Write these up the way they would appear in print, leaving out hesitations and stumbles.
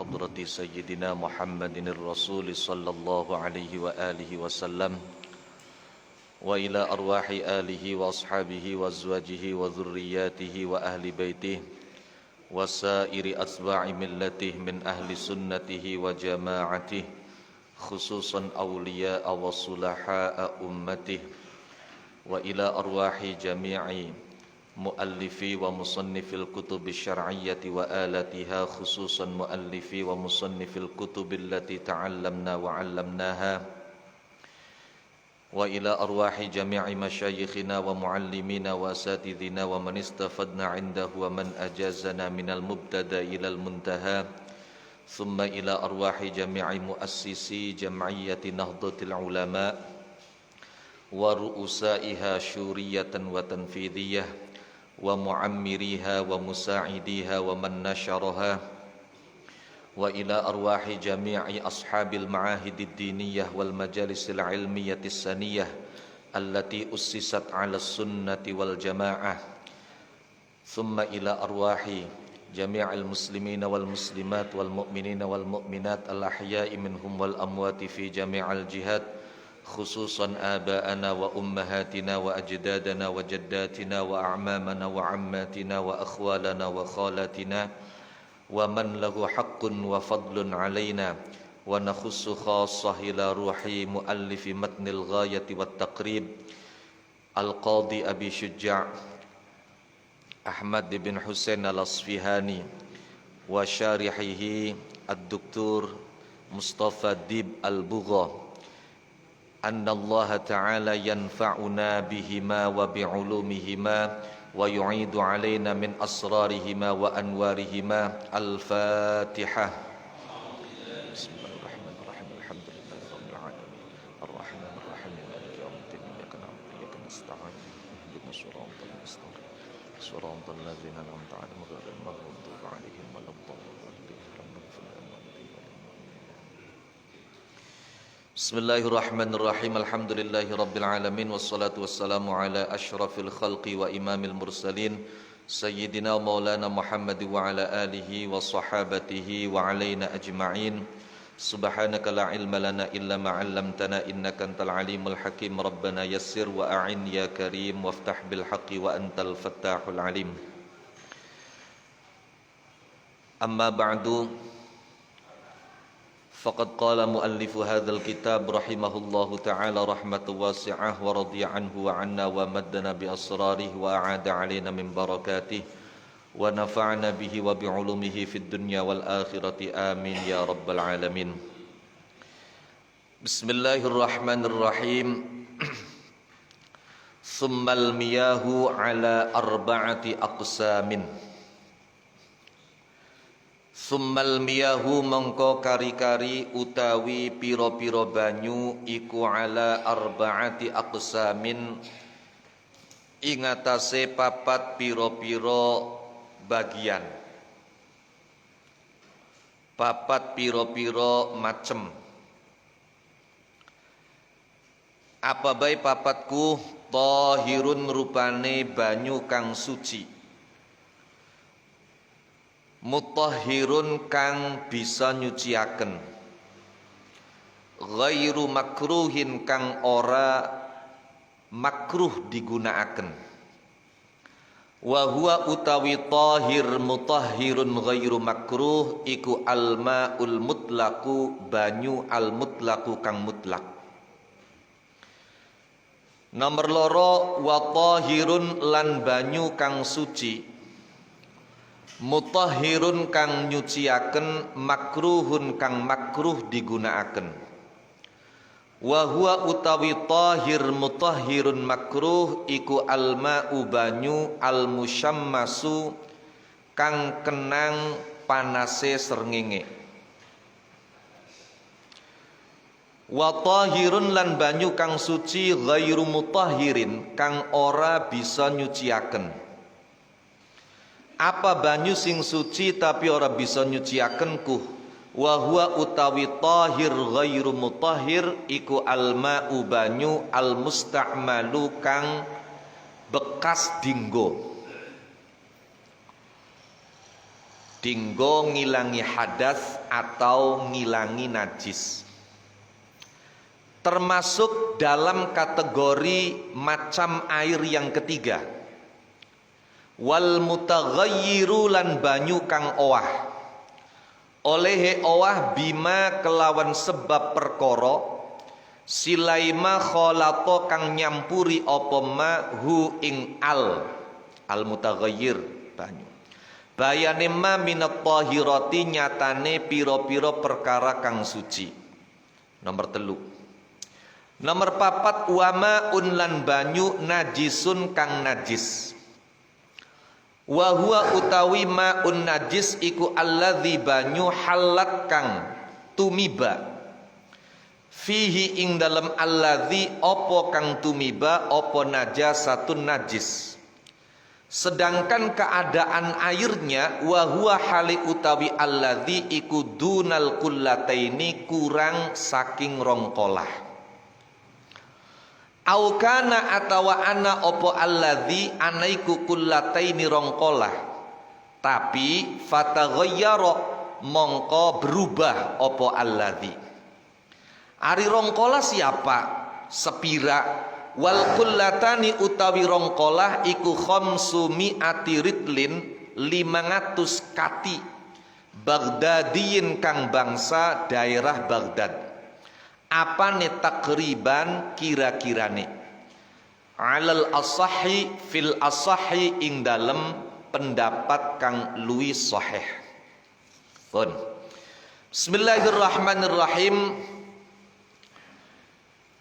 حضرة سيدنا محمد الرسول صلى الله عليه وآله وسلم وإلى أرواح آله وأصحابه وأزواجه وذرياته وأهل بيته وسائر أتباع ملته من أهل سنته وجماعته خصوصا أولياء وصلحاء أمته وإلى أرواح جميع مؤلفي ومصنف الكتب الشرعية وآلاتها خصوصا مؤلفي ومصنف الكتب التي تعلمنا وعلمناها وإلى أرواح جميع مشايخنا ومعلمينا وأساتذنا ومن استفدنا عنده ومن أجازنا من المبتدأ إلى المنتهى ثم إلى أرواح جميع مؤسسي جمعية نهضة العلماء ورؤسائها شورية وتنفيذية ومعمريها ومساعديها ومن نشرها وإلى أرواح جميع أصحاب المعاهد الدينية والمجالس العلمية السنية التي أسست على السنة والجماعة ثم إلى أرواح جميع المسلمين والمسلمات والمؤمنين والمؤمنات الأحياء منهم والأموات في جميع الجهات خصوصا آباءنا وأمهاتنا وأجدادنا وجداتنا وأعمامنا وعماتنا وأخوالنا وخالاتنا ومن له حق وفضل علينا ونخص خاصة إلى روح مؤلف متن الغاية والتقريب القاضي أبي شجاع أحمد بن حسين الأصفهاني وشارحه الدكتور مصطفى ديب البغا أن الله تعالى ينفعنا بهما وبعلومهما ويعيد علينا من أسرارهما وأنوارهما. الفاتحة. بسم الله الرحمن الرحيم. الحمد لله رب العالمين الرحمن الرحيم مالك يوم الدين إياك نعبد وإياك نستعين اهدنا الصراط المستقيم صراط الذين أنعمت عليهم غير المغضوب عليهم ولا الضالين. Bismillahirrahmanirrahim. Alhamdulillahi rabbil alamin wassalatu wassalamu ala asyrafil khalqi wa imamil mursalin sayyidina maulana Muhammad wa ala alihi wa sahabatihi wa alaina ajma'in. Subhanaka la ilma lana illa ma 'allamtana innaka antal alimul hakim. Rabbana yassir wa a'in ya karim waftah bil haqqi wa antal fattahul alim. Amma ba'du. Faqad qala muallifu hadzal kitab rahimahullahu ta'ala rahmatan wasi'ah wa radiya anhu wa anna wa maddana bi asrarihi wa a'ada alaina min barakatihi wa nafa'ana bihi wa bi ulumihi fid dunya wal akhirati amin ya rabbal alamin. Bismillahirrahmanirrahim. Tsummal miyahu ala arba'ati aqsamin. Summal miyahu mongko kari-kari utawi piro-piro banyu iku ala arba'ati aqsamin ingatase papat piro-piro bagian, papat piro-piro macem. Apa bae papatku? Tahirun rupane banyu kang suci, mutahhirun kang bisa nyuciaken, ghairu makruhin kang ora makruh digunakaken, wa huwa utawi tahir mutahhirun ghairu makruh iku almaul mutlaqu banyu al mutlaqu kang mutlak. Nomor loro, wa tahirun lan banyu kang suci, mutahhirun kang nyuciaken, makruhun kang makruh digunakaken. Wa huwa utawi tahir mutahhirun makruh iku alma'u banyu al musyammasu kang kenang panase srengenge. Wa tahirun lan banyu kang suci ghairu mutahhirin kang ora bisa nyuciaken. Apa banyu sing suci tapi ora bisa nyuciaken ku? Wa huwa utawi tahir ghairu mutahhir iku alma'u banyu al musta'malu kang bekas dinggo. Dinggo ngilangi hadas atau ngilangi najis. Termasuk dalam kategori macam air yang ketiga. Wal mutaghayyiru lan banyu kang owah. Olehe owah bima kelawan sebab perkara silaima khalato kang nyampuri apa ma hu ing al mutaghayyir banyu. Bayane ma minat tahirati nyatane piro-piro perkara kang suci. Nomor 3. Nomor 4 wama unlan banyu najisun kang najis. Wa huwa utawi maun najis iku alladzi banyu halat kang tumiba. Fihi ing dalam alladzi opo kang tumiba opo najasatun najis. Sedangkan keadaan airnya wa huwa hali utawi alladzi iku dunal kullataini kurang saking rongkolah. Au kana atawa ana opo alladzi anaiku kullataini rongkolah. Tapi fataghayyara mongko berubah opo alladzi. Ari rongkolah siapa? Sepira. Wal kullatani utawi rongkolah iku khamsumi atiridlin 500 kati. Baghdadiyin kang bangsa daerah Baghdad. Apa nih takriban kira-kirane alal asahi fil asahi ing dalem pendapat kang luwih sahih. Pun Bismillahirrahmanirrahim.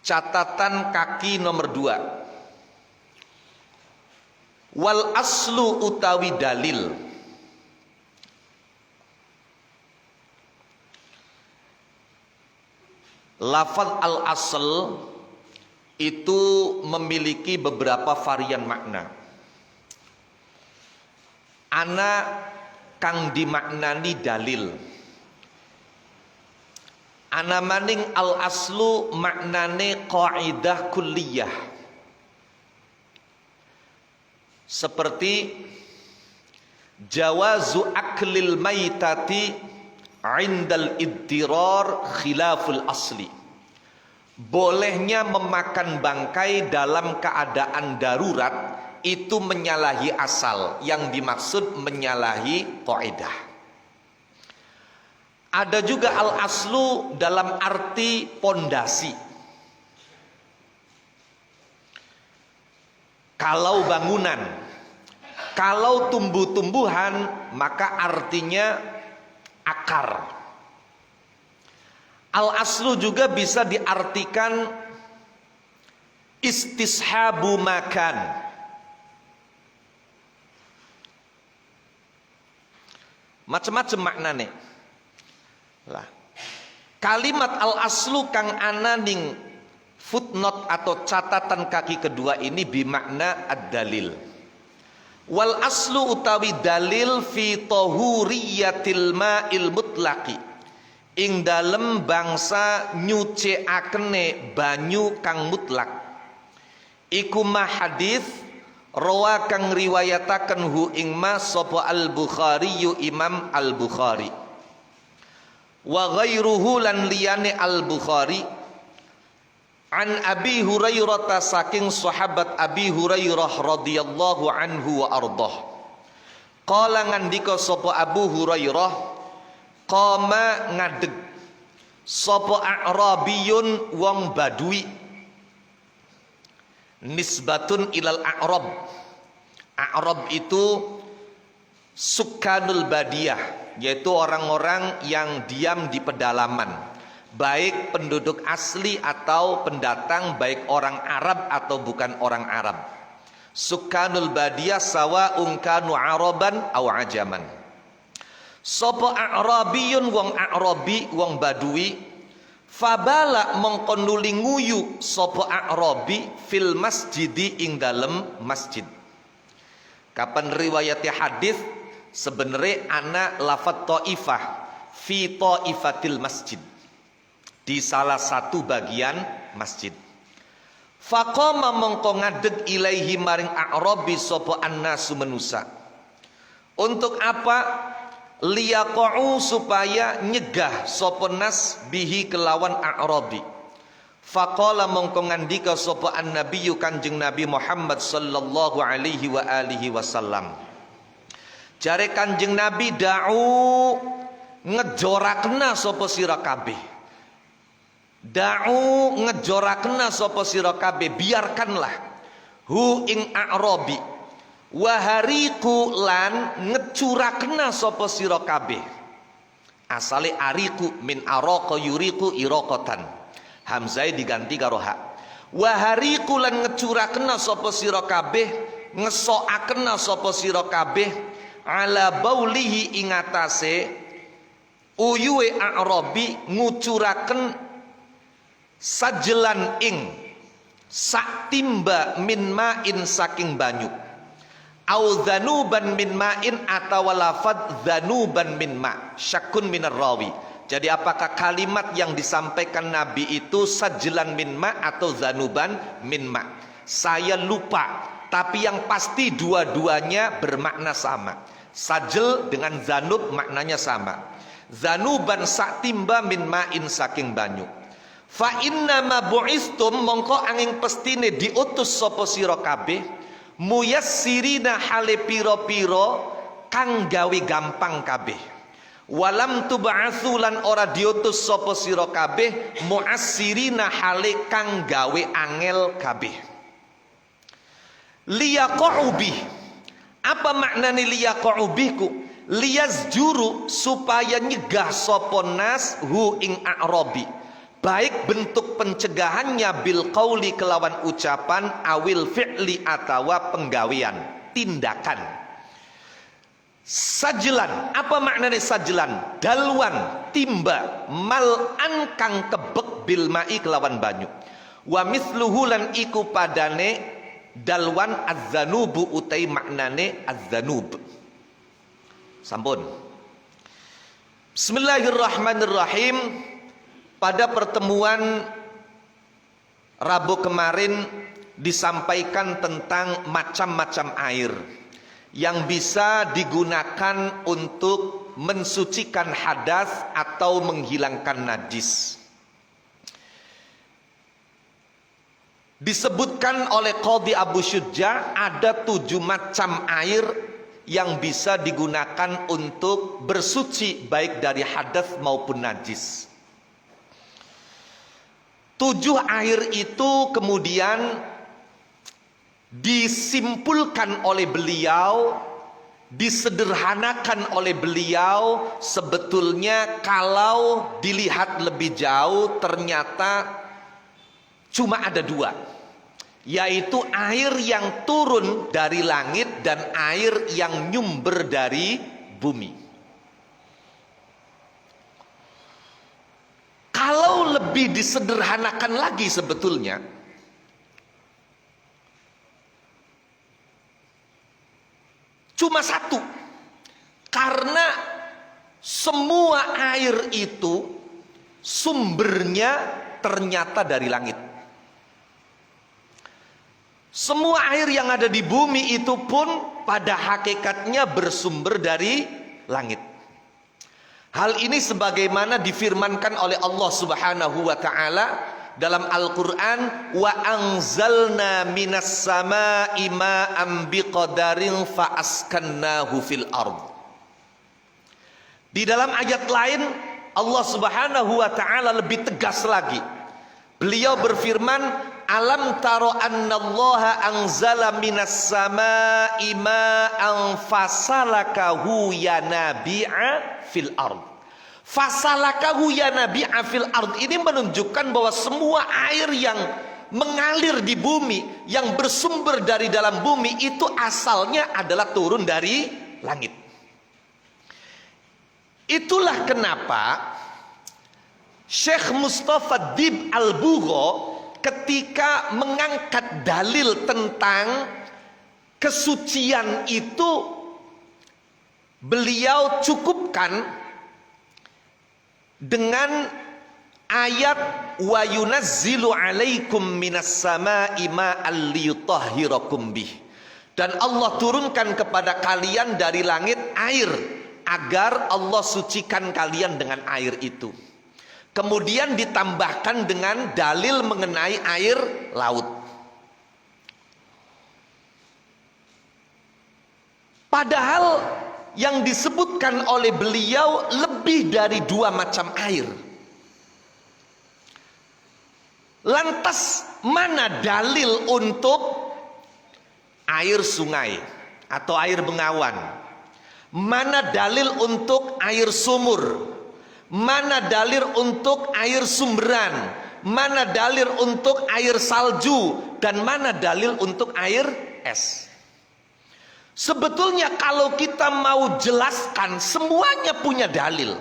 Catatan kaki nomor 2. Wal aslu utawi dalil. Lafaz al-asl itu memiliki beberapa varian makna. Ana kang dimaknani dalil. Ana maning al-aslu maknane qaidah kulliyah. Seperti jawazu aklil maitati indal iddirar khilaful asli. Bolehnya memakan bangkai dalam keadaan darurat itu menyalahi asal. Yang dimaksud menyalahi kaidah. Ada juga al-aslu dalam arti pondasi. Kalau bangunan, kalau tumbuh-tumbuhan, maka artinya akar. Al-aslu juga bisa diartikan istishabu makan. Macam-macam maknanya. Lah, kalimat al-aslu kang ana ning footnote atau catatan kaki kedua ini bimakna ad-dalil. Wal aslu utawi dalil fi tahuriyatil ma'il mutlaqi. Ing dalem bangsa nyucikakene banyu kang mutlak. Iku ma hadis rawa kang riwayataken hu ing ma sapa al-Bukhari Imam al-Bukhari. Wa ghairuhu lan liyane al-Bukhari an Abi Hurairah saking sahabat Abi Hurairah radhiyallahu anhu wa ardhah. Qala ngandika sapa Abu Hurairah, qama ngadeg sapa a'rabiyun wong badui. Nisbatun ilal a'rab. A'rab itu sukanul badiyah, yaitu orang-orang yang diam di pedalaman, baik penduduk asli atau pendatang, baik orang Arab atau bukan orang Arab. Sukanul badiyah sawa'un kanu araban aw ajaman. Sapa a'rabiyun wong a'rabi wong badui, fabala mongko nuli nguyu sapa a'rabi fil masjidi ing dalem masjid. Kapan riwayatnya hadis sebenarnya ana lafaz taifah fi taifatil masjid, di salah satu bagian masjid. Faqama mongko ngadeg ilaihi maring a'rabi sapa annasu manusa. Untuk apa? liyaqa'u supaya nyegah sapa nas bihi kelawan a'rabi. Faqala mongko ngandika sapa annabiyyu kanjeng Nabi Muhammad sallallahu alaihi wa alihi wasallam. Jare kanjeng Nabi, da'u ngejorakna sapa sira kabeh. Da'u ngejorakna sapa sira kabeh, biarkanlah hu ing a'rabi. Wahariku lan ngecurakna sapa sira kabeh. Asale ariku min araqa yuriku iraqatan. Hamzah diganti karo ha. Wahariku lan ngecurakna sapa sira kabeh, ngesokakna sapa sira kabeh ala baulihi ing atase uyuwe a'rabi ngucuraken sajelan ing sak timba min ma'in saking banyu. Au dzanuban min ma'in atawa lafad dzanuban min ma', syakun minar rawi. Jadi apakah kalimat yang disampaikan Nabi itu sajlan min ma' atau dzanuban min ma'? Saya lupa, tapi yang pasti dua-duanya bermakna sama. Sajl dengan dzanub maknanya sama. Dzanuban sak timba min ma'in saking banyu. Fa inna ma bu'istum mongko angin pestine diutus sapa sira kabeh muyassirina hale piro-piro kang gawe gampang kabeh. Walam tub'atsu lan ora diutus sapa sira kabeh mu'assirina hale kang gawe angel kabeh. Liyaqa'u bih. Apa maknane liyaqa'u bihku? Liyazjuru supaya nyegah sapa nas hu ing a'rabi. Baik bentuk pencegahannya bil qauli kelawan ucapan awil fi'li atawa penggawean, tindakan. Sajlan, apa maknanya sajlan? Dalwan, timba, mal'an kang kebek bil ma'i kelawan banyu. Wa mithluhu lan iku padane dalwan az-zanubu utai maknane az-zanub. Sampun. Bismillahirrahmanirrahim. Pada pertemuan Rabu kemarin disampaikan tentang macam-macam air yang bisa digunakan untuk mensucikan hadas atau menghilangkan najis. Disebutkan oleh Qadhi Abu Syuja ada 7 macam air yang bisa digunakan untuk bersuci baik dari hadas maupun najis. 7 air itu kemudian disimpulkan oleh beliau, disederhanakan oleh beliau. Sebetulnya kalau dilihat lebih jauh ternyata cuma ada 2, yaitu air yang turun dari langit dan air yang nyumber dari bumi. Kalau lebih disederhanakan lagi sebetulnya, cuma 1. Karena semua air itu sumbernya ternyata dari langit. Semua air yang ada di bumi itu pun pada hakikatnya bersumber dari langit. Hal ini sebagaimana difirmankan oleh Allah Subhanahu wa taala dalam Al-Qur'an, wa anzalna minas samaa'i ma'an biqadarin fa askannahu fil ard. Di dalam ayat lain Allah Subhanahu wa taala lebih tegas lagi. Beliau berfirman, alam taro annallaha anzala minas samaa'i ma'an fasalakahu yanabi'a fil ard. Fasalakahu yanabi'a fil ard ini menunjukkan bahwa semua air yang mengalir di bumi, yang bersumber dari dalam bumi, itu asalnya adalah turun dari langit. Itulah kenapa Syekh Mustafa Dib Al-Bugha ketika mengangkat dalil tentang kesucian itu, beliau cukupkan dengan ayat wa yunazzilu alaikum minas samaa'i ma'an liyutahhirakum bih. Dan Allah turunkan kepada kalian dari langit air agar Allah sucikan kalian dengan air itu. Kemudian ditambahkan dengan dalil mengenai air laut. Padahal yang disebutkan oleh beliau lebih dari 2 macam air. Lantas mana dalil untuk air sungai atau air bengawan? Mana dalil untuk air sumur? Mana dalil untuk air sumberan? Mana dalil untuk air salju? Dan mana dalil untuk air es? Sebetulnya kalau kita mau jelaskan, semuanya punya dalil.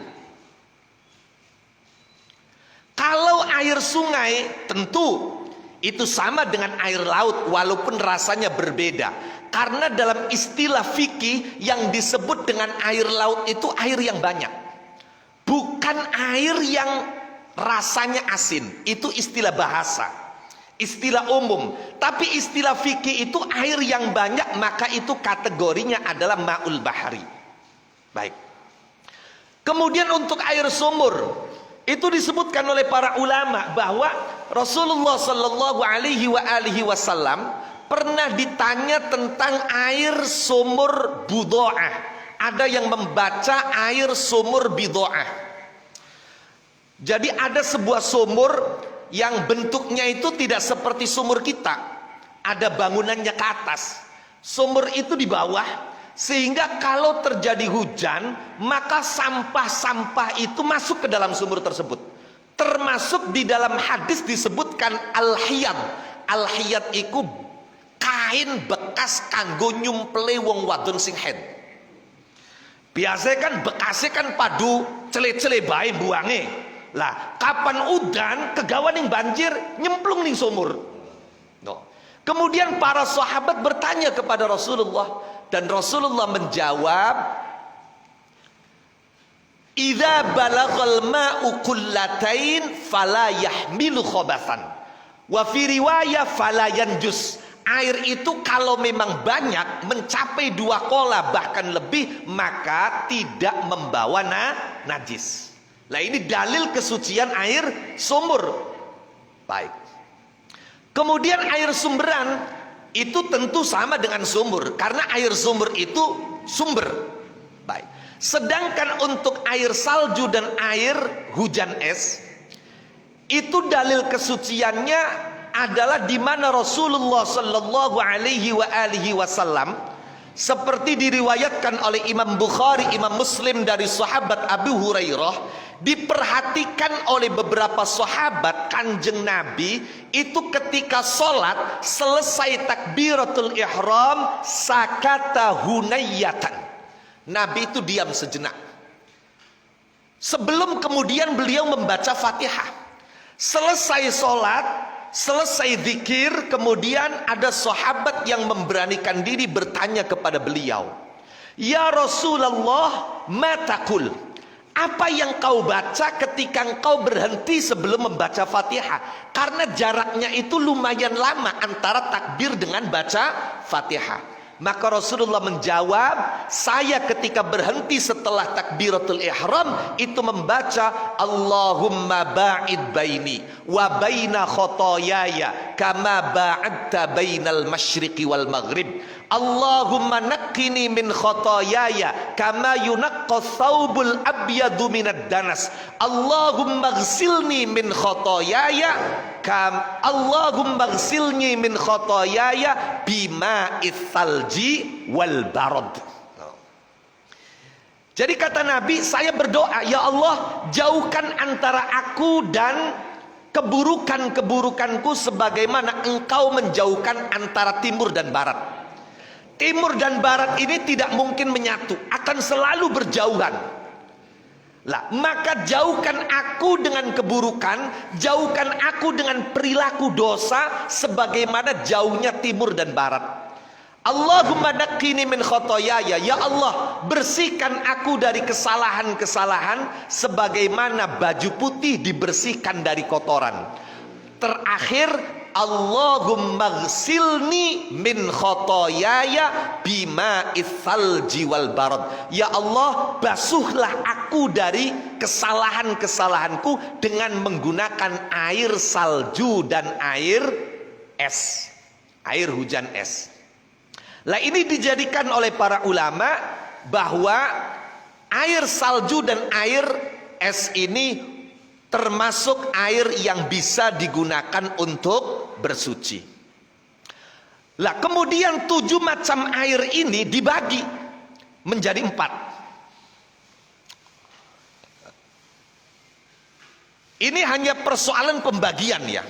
Kalau air sungai tentu itu sama dengan air laut walaupun rasanya berbeda. Karena dalam istilah fikih yang disebut dengan air laut itu air yang banyak. Bukan air yang rasanya asin. Itu istilah bahasa, istilah umum. Tapi istilah fikih itu air yang banyak, maka itu kategorinya adalah ma'ul bahari. Baik. Kemudian untuk air sumur, itu disebutkan oleh para ulama bahwa Rasulullah Shallallahu Alaihi Wasallam pernah ditanya tentang air sumur Budo'ah. Ada yang membaca air sumur Bido'ah. Jadi ada sebuah sumur yang bentuknya itu tidak seperti sumur kita. Ada bangunannya ke atas. Sumur itu di bawah, sehingga kalau terjadi hujan, maka sampah-sampah itu masuk ke dalam sumur tersebut. Termasuk di dalam hadis disebutkan al-hiyad. Al-hiyad itu kain bekas kanggo nyumple wong wadon sing haid. Biasanya kan bekasnya kan padu cele-cele bae buange. Lah, kapan udan kegawan ning banjir nyemplung ning sumur. No. Kemudian para sahabat bertanya kepada Rasulullah dan Rasulullah menjawab, "Idza balaghal ma'u qullatain fala yahmilu khabathan. Wa fi riwayah fala yanjus." Air itu kalau memang banyak mencapai 2 kola bahkan lebih, maka tidak membawa najis. Nah, ini dalil kesucian air sumur. Baik. Kemudian air sumberan itu tentu sama dengan sumur, karena air sumur itu sumber. Baik. Sedangkan untuk air salju dan air hujan es, itu dalil kesuciannya adalah di mana Rasulullah Sallallahu Alaihi Wasallam, seperti diriwayatkan oleh Imam Bukhari, Imam Muslim dari sahabat Abu Hurairah, diperhatikan oleh beberapa sahabat Kanjeng Nabi itu ketika sholat selesai takbiratul ihram sakata hunayyatan. Nabi itu diam sejenak sebelum kemudian beliau membaca Fatihah. Selesai sholat, selesai zikir, kemudian ada sahabat yang memberanikan diri bertanya kepada beliau, "Ya Rasulullah, ma taqul?" Apa yang kau baca ketika engkau berhenti sebelum membaca Fatihah? Karena jaraknya itu lumayan lama antara takbir dengan baca Fatihah. Maka Rasulullah menjawab, saya ketika berhenti setelah takbiratul ihram itu membaca Allahumma ba'id baini wa baina khotoyaya kama ba'adta bainal masyriqi wal maghrib. Allahumma naqqini min khotoyaya kama yunaqqa thawbul abyadu minad danas. Allahumma ghsilni min khotoyaya Allahumma ghsilni min khotoyaya bima'ith thalji wal barad. Jadi kata Nabi, saya berdoa, ya Allah, jauhkan antara aku dan keburukan-keburukanku sebagaimana engkau menjauhkan antara timur dan barat. Timur dan barat ini tidak mungkin menyatu, akan selalu berjauhan. Lah, maka jauhkan aku dengan keburukan, jauhkan aku dengan perilaku dosa sebagaimana jauhnya timur dan barat. Allahumma naqqini min khotoyaya, ya Allah, bersihkan aku dari kesalahan-kesalahan sebagaimana baju putih dibersihkan dari kotoran. Terakhir, Allahumma ghsilni min khotoyaya bima'is salji wal barad. Ya Allah, basuhlah aku dari kesalahan-kesalahanku dengan menggunakan air salju dan air es, air hujan es. Lah ini dijadikan oleh para ulama bahwa air salju dan air es ini termasuk air yang bisa digunakan untuk bersuci. Lah kemudian 7 macam air ini dibagi menjadi 4. Ini hanya persoalan pembagian ya.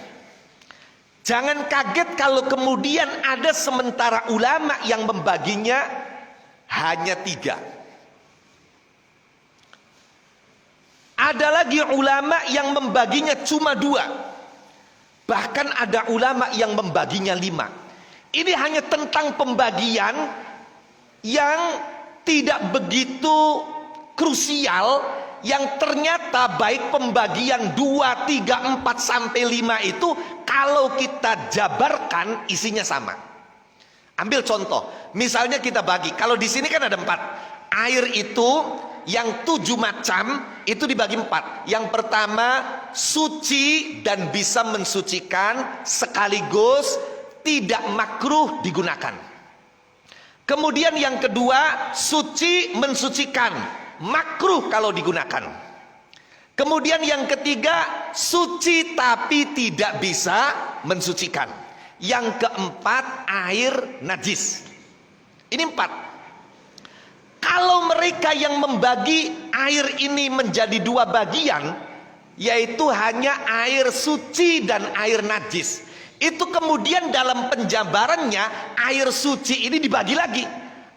Jangan kaget kalau kemudian ada sementara ulama yang membaginya hanya 3. Ada lagi ulama yang membaginya cuma 2. Bahkan ada ulama yang membaginya 5. Ini hanya tentang pembagian yang tidak begitu krusial, yang ternyata baik pembagian 2, 3, 4 sampai 5 itu kalau kita jabarkan isinya sama. Ambil contoh, misalnya kita bagi, kalau di sini kan ada 4. Air itu yang 7 macam itu dibagi 4. Yang pertama suci dan bisa mensucikan sekaligus tidak makruh digunakan. Kemudian yang kedua suci mensucikan, makruh kalau digunakan. Kemudian yang ketiga suci tapi tidak bisa mensucikan. Yang keempat air najis. Ini 4. Kalau mereka yang membagi air ini menjadi 2 bagian, yaitu hanya air suci dan air najis, itu kemudian dalam penjabarannya air suci ini dibagi lagi.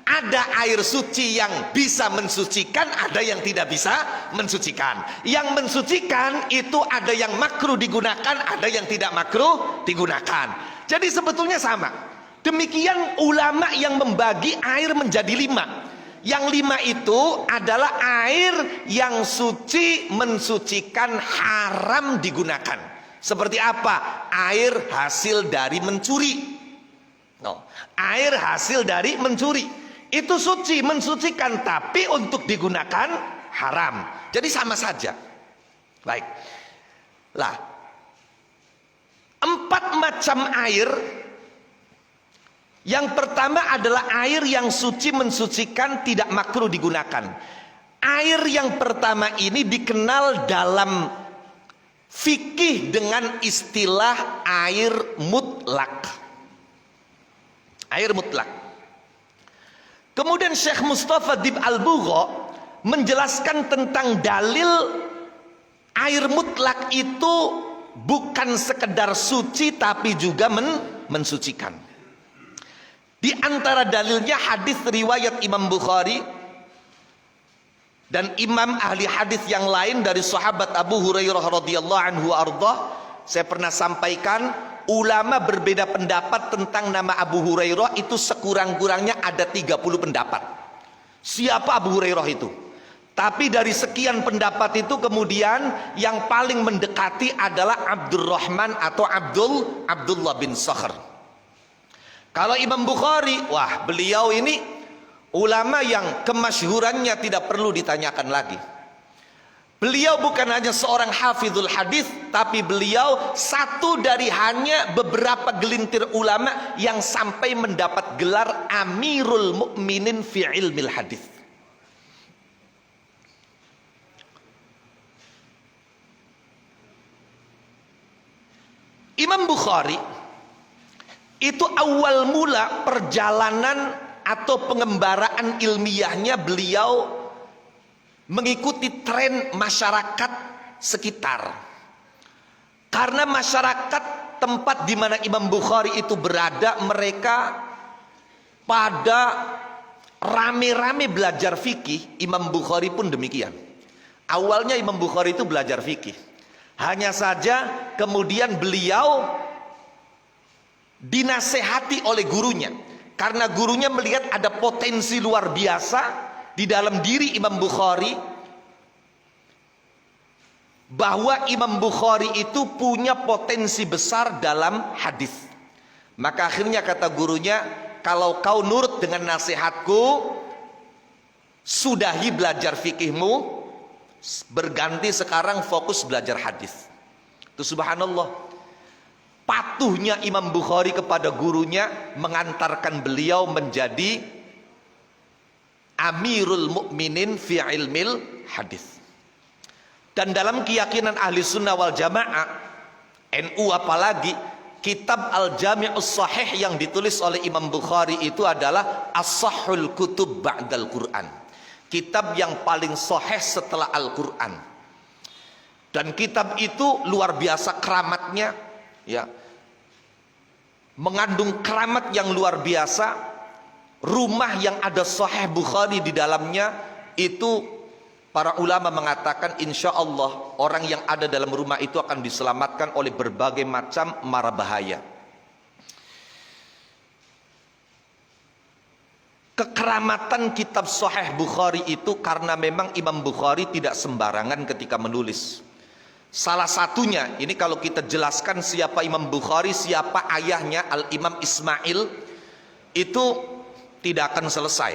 Ada air suci yang bisa mensucikan, ada yang tidak bisa mensucikan. Yang mensucikan itu ada yang makruh digunakan, ada yang tidak makruh digunakan. Jadi sebetulnya sama. Demikian ulama yang membagi air menjadi 5. Yang 5 itu adalah air yang suci mensucikan, haram digunakan. Seperti apa? Air hasil dari mencuri. Air hasil dari mencuri itu suci mensucikan, tapi untuk digunakan haram. Jadi sama saja. Baik. Lah, 4 macam air. Yang pertama adalah air yang suci mensucikan, tidak makruh digunakan. Air yang pertama ini dikenal dalam fikih dengan istilah air mutlak. Air mutlak. Kemudian Syekh Mustafa Dib Al-Bugha menjelaskan tentang dalil air mutlak itu bukan sekedar suci tapi juga mensucikan. Di antara dalilnya hadis riwayat Imam Bukhari dan imam ahli hadis yang lain dari sahabat Abu Hurairah radhiyallahu anhu arda. Saya pernah sampaikan, ulama berbeda pendapat tentang nama Abu Hurairah itu sekurang-kurangnya ada 30 pendapat. Siapa Abu Hurairah itu? Tapi dari sekian pendapat itu kemudian yang paling mendekati adalah Abdurrahman atau Abdullah bin Sakhr. Kalau Imam Bukhari, wah beliau ini ulama yang kemasyhurannya tidak perlu ditanyakan lagi. Beliau bukan hanya seorang hafizul hadis, tapi beliau satu dari hanya beberapa gelintir ulama yang sampai mendapat gelar Amirul Mukminin fi ilmil hadis. Imam Bukhari itu awal mula perjalanan atau pengembaraan ilmiahnya beliau mengikuti tren masyarakat sekitar. Karena masyarakat tempat di mana Imam Bukhari itu berada, mereka pada rame-rame belajar fikih. Imam Bukhari pun demikian. Awalnya Imam Bukhari itu belajar fikih. Hanya saja kemudian beliau dinasehati oleh gurunya, karena gurunya melihat ada potensi luar biasa di dalam diri Imam Bukhari bahwa Imam Bukhari itu punya potensi besar dalam hadis. Maka akhirnya kata gurunya, kalau kau nurut dengan nasihatku, sudahi belajar fikihmu, berganti sekarang fokus belajar hadis. Itu subhanallah, patuhnya Imam Bukhari kepada gurunya mengantarkan beliau menjadi Amirul Mukminin fi ilmil hadis. Dan dalam keyakinan ahli sunnah wal jamaah, NU apalagi, kitab Al-Jami'us Sahih yang ditulis oleh Imam Bukhari itu adalah as-sahhul kutub ba'dal Quran, kitab yang paling sahih setelah Al-Quran. Dan kitab itu luar biasa keramatnya, ya, mengandung keramat yang luar biasa. Rumah yang ada Sahih Bukhari di dalamnya itu, para ulama mengatakan insya Allah orang yang ada dalam rumah itu akan diselamatkan oleh berbagai macam mara bahaya. Kekeramatan kitab Sahih Bukhari itu karena memang Imam Bukhari tidak sembarangan ketika menulis. Salah satunya, ini kalau kita jelaskan siapa Imam Bukhari, siapa ayahnya Al-Imam Ismail, itu tidak akan selesai.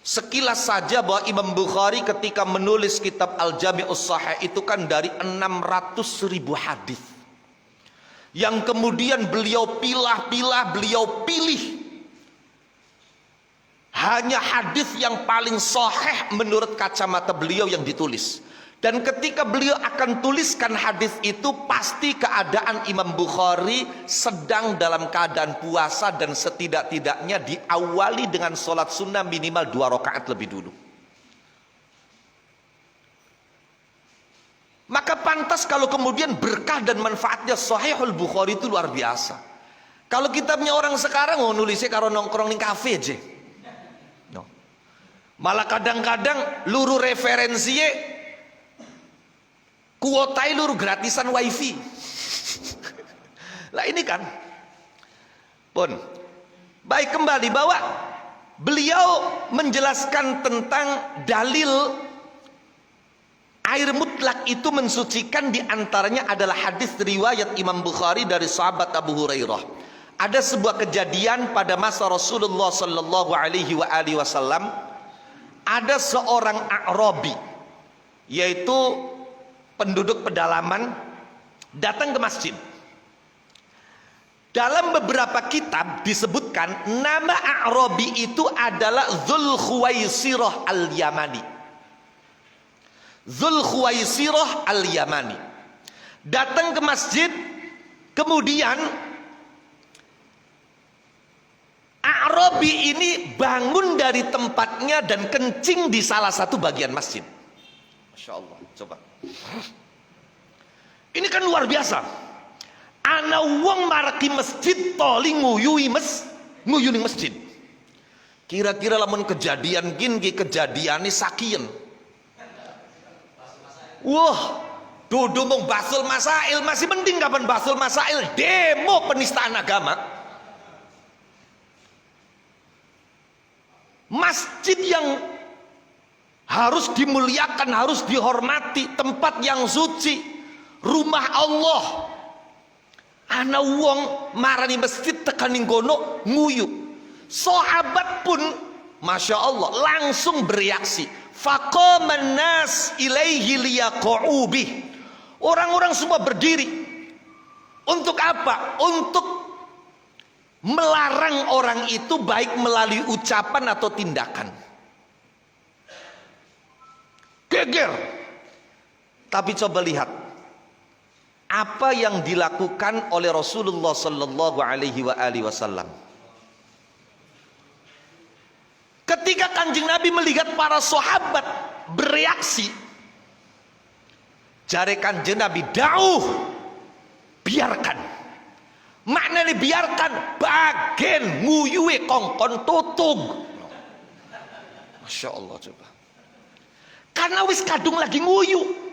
Sekilas saja bahwa Imam Bukhari ketika menulis kitab Al-Jami'us Sahih itu kan dari 600.000 hadis yang kemudian beliau pilah-pilah, beliau pilih hanya hadis yang paling sahih menurut kacamata beliau yang ditulis. Dan ketika beliau akan tuliskan hadis itu, pasti keadaan Imam Bukhari sedang dalam keadaan puasa dan setidak-tidaknya diawali dengan sholat sunnah minimal 2 rakaat lebih dulu. Maka pantas kalau kemudian berkah dan manfaatnya Sahihul Bukhari itu luar biasa. Kalau kitabnya orang sekarang mau nulisnya karo nongkrong di kafe aja. No. Malah kadang-kadang luru referensinya kuotai luru gratisan wifi. Lah ini kan pun baik, kembali bahwa beliau menjelaskan tentang dalil air mutlak itu mensucikan, diantaranya adalah hadis riwayat Imam Bukhari dari sahabat Abu Hurairah. Ada sebuah kejadian pada masa Rasulullah Sallallahu Alaihi Wasallam, ada seorang A'rabi, yaitu penduduk pedalaman, datang ke masjid. Dalam beberapa kitab disebutkan nama A'rabi itu adalah Dzul Khuwaisirah Al-Yamani. Dzul Khuwaisirah Al-Yamani datang ke masjid, kemudian A'rabi ini bangun dari tempatnya dan kencing di salah satu bagian masjid. Masya Allah, coba. Ini kan luar biasa. Ana wong maraki masjid toli nguyui nguyuni masjid. Kira-kira lamun kejadian gini, kejadian ini sakien. Wah, dodo mong basul masail, masih mending kapan basul masail, demo penistaan agama. Masjid yang harus dimuliakan, harus dihormati, tempat yang suci, rumah Allah. Ana wong marani masjid tekaning gono nguyu. Sahabat pun Masya Allah langsung bereaksi. Faqaman nas ilaihi liyaqa'u bih. Orang-orang semua berdiri. Untuk apa? Untuk melarang orang itu baik melalui ucapan atau tindakan. Geger. Tapi coba lihat apa yang dilakukan oleh Rasulullah Sallallahu Alaihi Wasallam. Ketika Kanjeng Nabi melihat para sahabat bereaksi, jare Kanjeng Nabi, dauh, biarkan. Maknanya biarkan, bagen nguyuwe kongkon tutug. Masya Allah, coba. Karena wis kadung lagi nguyu.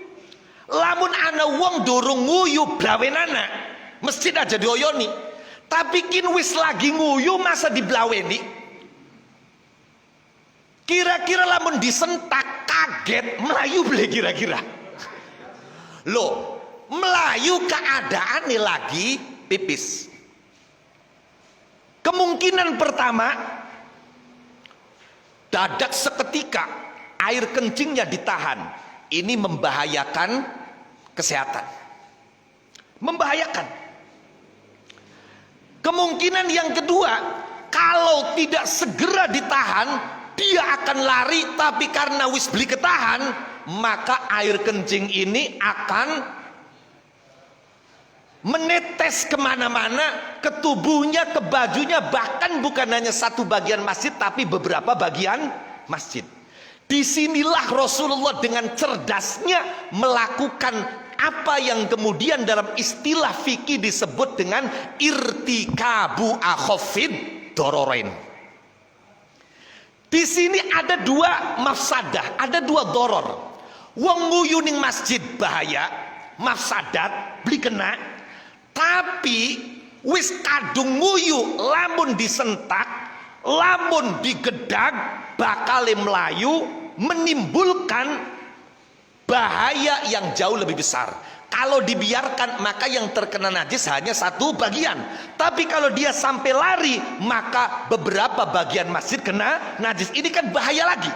Lamun ana wong dorong nguyu blawenana, masjid aja dioyoni. Tapi kin wis lagi nguyu masa diblaweni. Kira-kira lamun disentak kaget melayu beli kira-kira. Loh, melayu keadaan nih lagi pipis. Kemungkinan pertama, dadak seketika air kencingnya ditahan. Ini membahayakan kesehatan. Membahayakan. Kemungkinan yang kedua, kalau tidak segera ditahan, dia akan lari, tapi karena wis beli ketahan, maka air kencing ini akan menetes kemana-mana, ke tubuhnya, ke bajunya, bahkan bukan hanya satu bagian masjid, tapi beberapa bagian masjid. Disinilah Rasulullah dengan cerdasnya melakukan apa yang kemudian dalam istilah fikih disebut dengan irtikabu akhafid dororain. Di sini ada dua mafsadah, ada dua doror. Wong nguyu ning masjid bahaya, mafsadat, beli kena. Tapi wis kadung nguyu, lamun disentak, lamun digedag, bakal melayu, menimbulkan bahaya yang jauh lebih besar. Kalau dibiarkan, maka yang terkena najis hanya satu bagian. Tapi kalau dia sampai lari, maka beberapa bagian masjid kena najis. Ini kan bahaya lagi,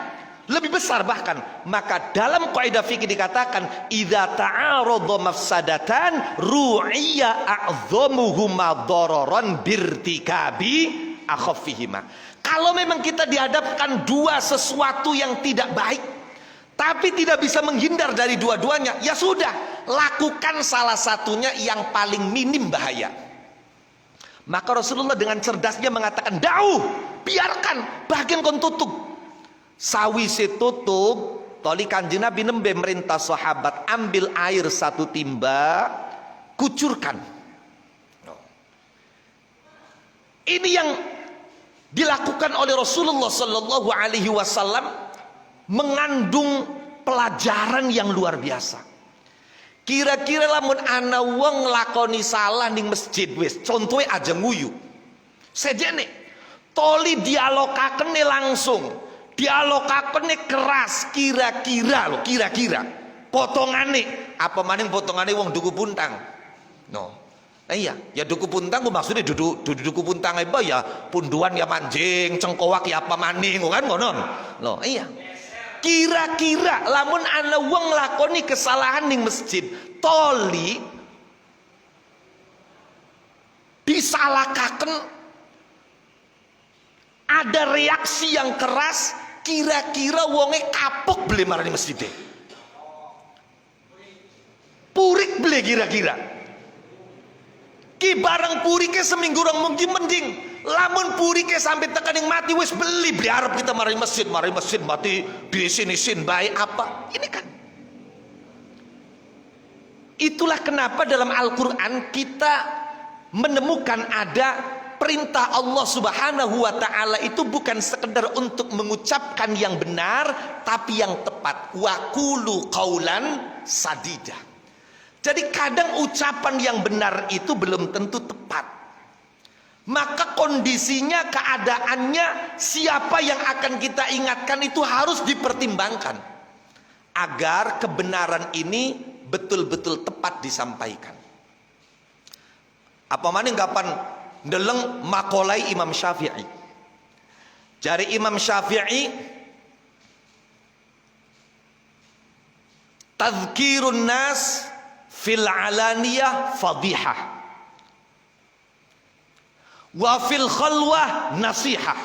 lebih besar bahkan. Maka dalam kaidah fikih dikatakan, idza ta'arada mafsadatan ru'iyya a'dhamuhuma dararan birtikabi akhaffihima. Kalau memang kita dihadapkan dua sesuatu yang tidak baik, tapi tidak bisa menghindar dari dua-duanya, ya sudah, lakukan salah satunya yang paling minim bahaya. Maka Rasulullah dengan cerdasnya mengatakan, dauh, biarkan, bagian kon tutup. Sawise tutup, toli Kanjeng Nabi nembe merintah sahabat, ambil air satu timba, kucurkan. Ini yang dilakukan oleh Rasulullah Sallallahu Alaihi Wasallam mengandung pelajaran yang luar biasa. Kira-kira lamun ana wong nglakoni salah ning masjid wis, contohnya aja nguyu. Sejene toli dialogakene langsung. Dialogakene keras, kira-kira loh, kira-kira potongane apa maning potongane wong duku puntang. No. Nah iya, ya duku puntang maksudnya duku puntang apa ya punduan ya manjing, cengkowak ya apa maning kan ngono. Loh, iya. Kira-kira lamun ana wong nglakoni kesalahan ning masjid, toli disalahkaken, ada reaksi yang keras, kira-kira wonge kapok beli marah di masjid. Purik beli kira-kira. Ki barang purike seminggu orang mungkin mending. Lamun purike sampai tekaning mati wis beli arep kita marah masjid mati di sini baik apa? Ini kan. Itulah kenapa dalam Al-Qur'an kita menemukan ada perintah Allah Subhanahu wa taala itu bukan sekedar untuk mengucapkan yang benar, tapi yang tepat. Wa qulu qaulan sadida. Jadi kadang ucapan yang benar itu belum tentu tepat. Maka kondisinya, keadaannya, siapa yang akan kita ingatkan itu harus dipertimbangkan agar kebenaran ini betul-betul tepat disampaikan. Apa maning kapan ndeleng makolai Imam Syafi'i. Jari Imam Syafi'i, tadzkirun nas fil alaniyah fadihah wa fil khalwah nasihah.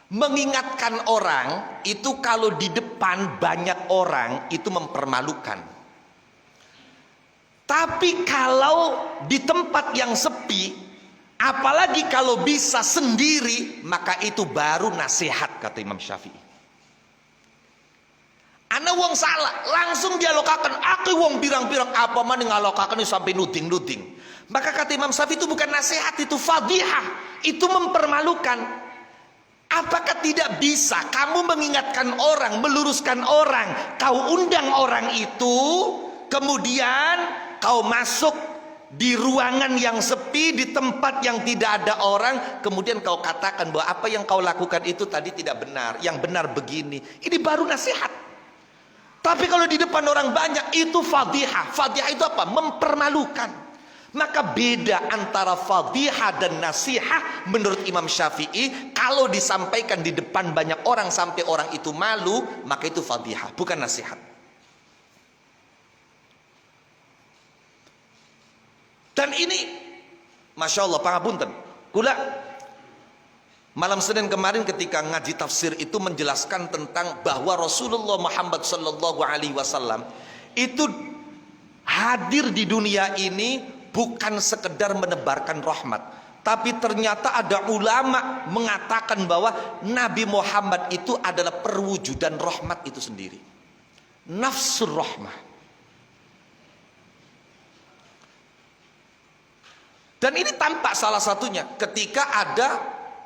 Mengingatkan orang itu kalau di depan banyak orang itu mempermalukan. Tapi kalau di tempat yang sepi, apalagi kalau bisa sendiri, maka itu baru nasihat, kata Imam Syafi'i. Ana wong salah, langsung dialokakan. Aku wong birang-birang apa maning ngalokakan sampai nuding-nuding. Maka kata Imam Syafi'i itu bukan nasihat, itu fadihah, itu mempermalukan. Apakah tidak bisa kamu mengingatkan orang, meluruskan orang, kau undang orang itu, kemudian kau masuk di ruangan yang sepi, di tempat yang tidak ada orang, kemudian kau katakan bahwa apa yang kau lakukan itu tadi tidak benar, yang benar begini. Ini baru nasihat. Tapi kalau di depan orang banyak itu fadhihah. Fadhihah itu apa? Mempermalukan. Maka beda antara fadhihah dan nasihah menurut Imam Syafi'i. Kalau disampaikan di depan banyak orang sampai orang itu malu, maka itu fadhihah, bukan nasihat. Dan ini Masya Allah, pangapunten, kula malam Senin kemarin ketika ngaji tafsir itu menjelaskan tentang bahwa Rasulullah Muhammad sallallahu alaihi wasallam itu hadir di dunia ini bukan sekedar menebarkan rahmat, tapi ternyata ada ulama mengatakan bahwa Nabi Muhammad itu adalah perwujudan rahmat itu sendiri. Nafsur rahmah. Dan ini tampak salah satunya ketika ada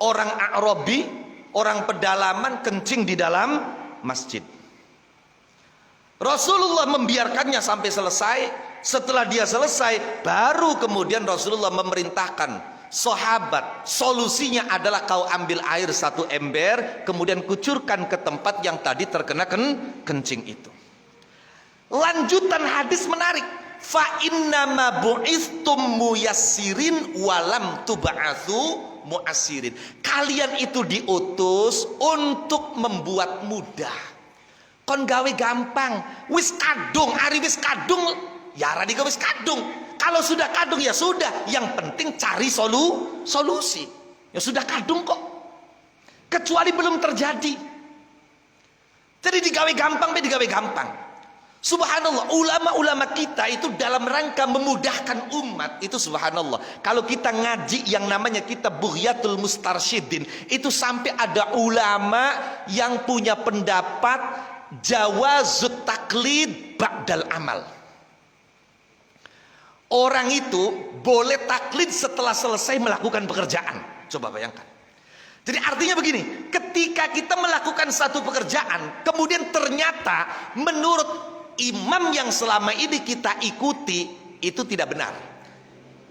orang A'rabi, orang pedalaman kencing di dalam masjid. Rasulullah membiarkannya sampai selesai. Setelah dia selesai, baru kemudian Rasulullah memerintahkan sahabat, solusinya adalah kau ambil air 1 ember, kemudian kucurkan ke tempat yang tadi terkena kencing itu. Lanjutan hadis menarik. Fa innama bu'istum muyassirin walam tub'atsu mu'assirin. Kalian itu diutus untuk membuat mudah. Kon gawe gampang. Wis kadung, ari wis kadung, ya ra digawe wis kadung. Kalau sudah kadung ya sudah, yang penting cari solusi. Ya sudah kadung kok. Kecuali belum terjadi. Jadi digawe gampang, digawe gampang. Subhanallah, ulama-ulama kita itu dalam rangka memudahkan umat itu subhanallah. Kalau kita ngaji yang namanya kitab Bughyatul Mustarsyidin, itu sampai ada ulama yang punya pendapat jawazut taklid ba'dal amal. Orang itu boleh taklid setelah selesai melakukan pekerjaan. Coba bayangkan. Jadi artinya begini, ketika kita melakukan satu pekerjaan, kemudian ternyata menurut imam yang selama ini kita ikuti itu tidak benar,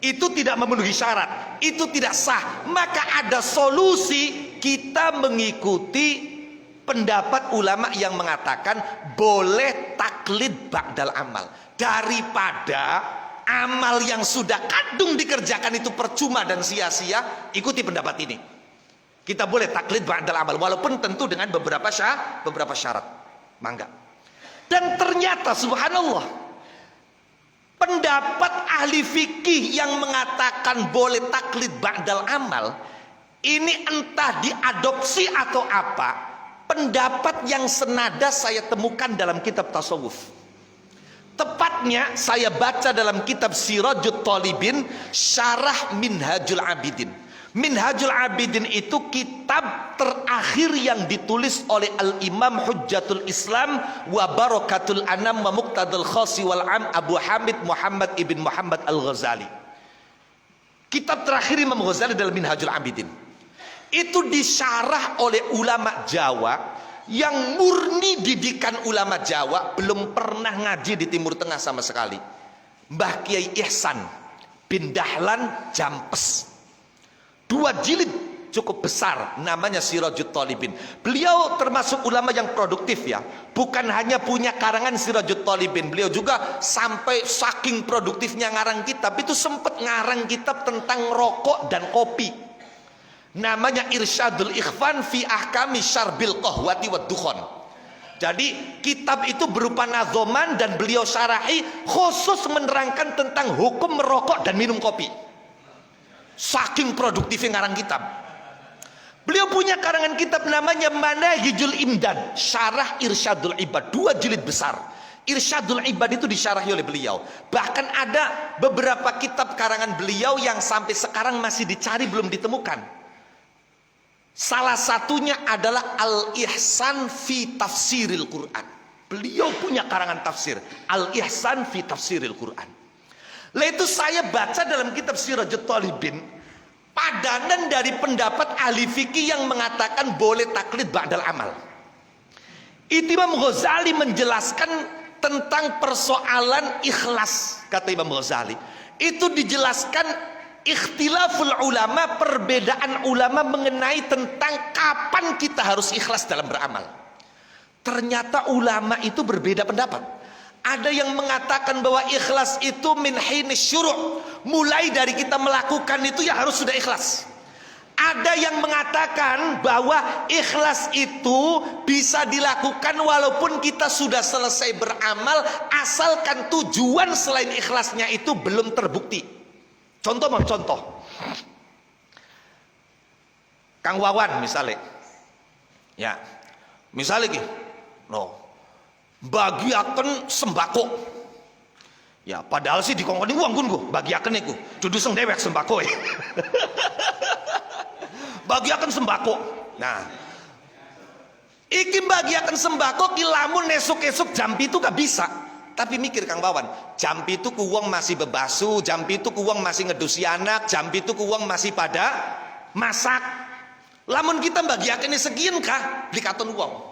itu tidak memenuhi syarat, itu tidak sah, maka ada solusi kita mengikuti pendapat ulama yang mengatakan boleh taklid ba'dal amal. Daripada amal yang sudah kadung dikerjakan itu percuma dan sia-sia, ikuti pendapat ini. Kita boleh taklid ba'dal amal, walaupun tentu dengan beberapa syarat. Mangga. Dan ternyata subhanallah, pendapat ahli fikih yang mengatakan boleh taklid ba'dal amal ini entah diadopsi atau apa, pendapat yang senada saya temukan dalam kitab tasawuf. Tepatnya saya baca dalam kitab Sirajut Talibin Syarah Minhajul Abidin. Minhajul Abidin itu kitab terakhir yang ditulis oleh Al-Imam Hujjatul Islam wa Barakatul Anam wa Muqtadul Khasi wal Am Abu Hamid Muhammad ibn Muhammad Al-Ghazali. Kitab terakhir Imam Ghazali dalam Minhajul Abidin. Itu disyarah oleh ulama Jawa yang murni didikan ulama Jawa, belum pernah ngaji di Timur Tengah sama sekali. Mbah Kiai Ihsan bin Dahlan Jampes. 2 jilid cukup besar, namanya Sirajut Talibin. Beliau termasuk ulama yang produktif ya. Bukan hanya punya karangan Sirajut Talibin, beliau juga sampai saking produktifnya ngarang kitab, itu sempat ngarang kitab tentang rokok dan kopi. Namanya Irsyadul Ikhwan fi Ahkami Syarbil Qahwati wad Dukhon. Jadi kitab itu berupa nazoman dan beliau syarahi khusus menerangkan tentang hukum merokok dan minum kopi. Saking produktifnya ngarang kitab. Beliau punya karangan kitab namanya Manahijul Imdad Syarah Irsyadul Ibad, 2 jilid besar. Irsyadul Ibad itu disyarahi oleh beliau. Bahkan ada beberapa kitab karangan beliau yang sampai sekarang masih dicari belum ditemukan. Salah satunya adalah Al-Ihsan fi Tafsiril Quran. Beliau punya karangan tafsir Al-Ihsan fi Tafsiril Quran. Lah itu saya baca dalam kitab Sirajut Talibin padanan dari pendapat ahli fikih yang mengatakan boleh taklid ba'dal amal. Imam Ghazali menjelaskan tentang persoalan ikhlas. Kata Imam Ghazali itu dijelaskan ikhtilaful ulama, perbedaan ulama mengenai tentang kapan kita harus ikhlas dalam beramal. Ternyata ulama itu berbeda pendapat. Ada yang mengatakan bahwa ikhlas itu min hinis syuru', mulai dari kita melakukan itu ya harus sudah ikhlas. Ada yang mengatakan bahwa ikhlas itu bisa dilakukan walaupun kita sudah selesai beramal, asalkan tujuan selain ikhlasnya itu belum terbukti. Contoh. Kang Wawan misalnya. Ya. Misalnya gini. Bagiaken sembako. Ya, padahal sih dikongkoni uang gue, bagiaken iku. Dudu seng dewek sembako ya. Bagiaken sembako. Nah, iki bagiaken sembako ki lamun esuk-esuk jam itu gak bisa. Tapi mikir Kang Wawan, jam itu ku wong masih bebasu, jam itu ku wong masih ngedusi anak, jam itu ku wong masih pada masak. Lamun kita bagiaken sekian kah dikaton wong.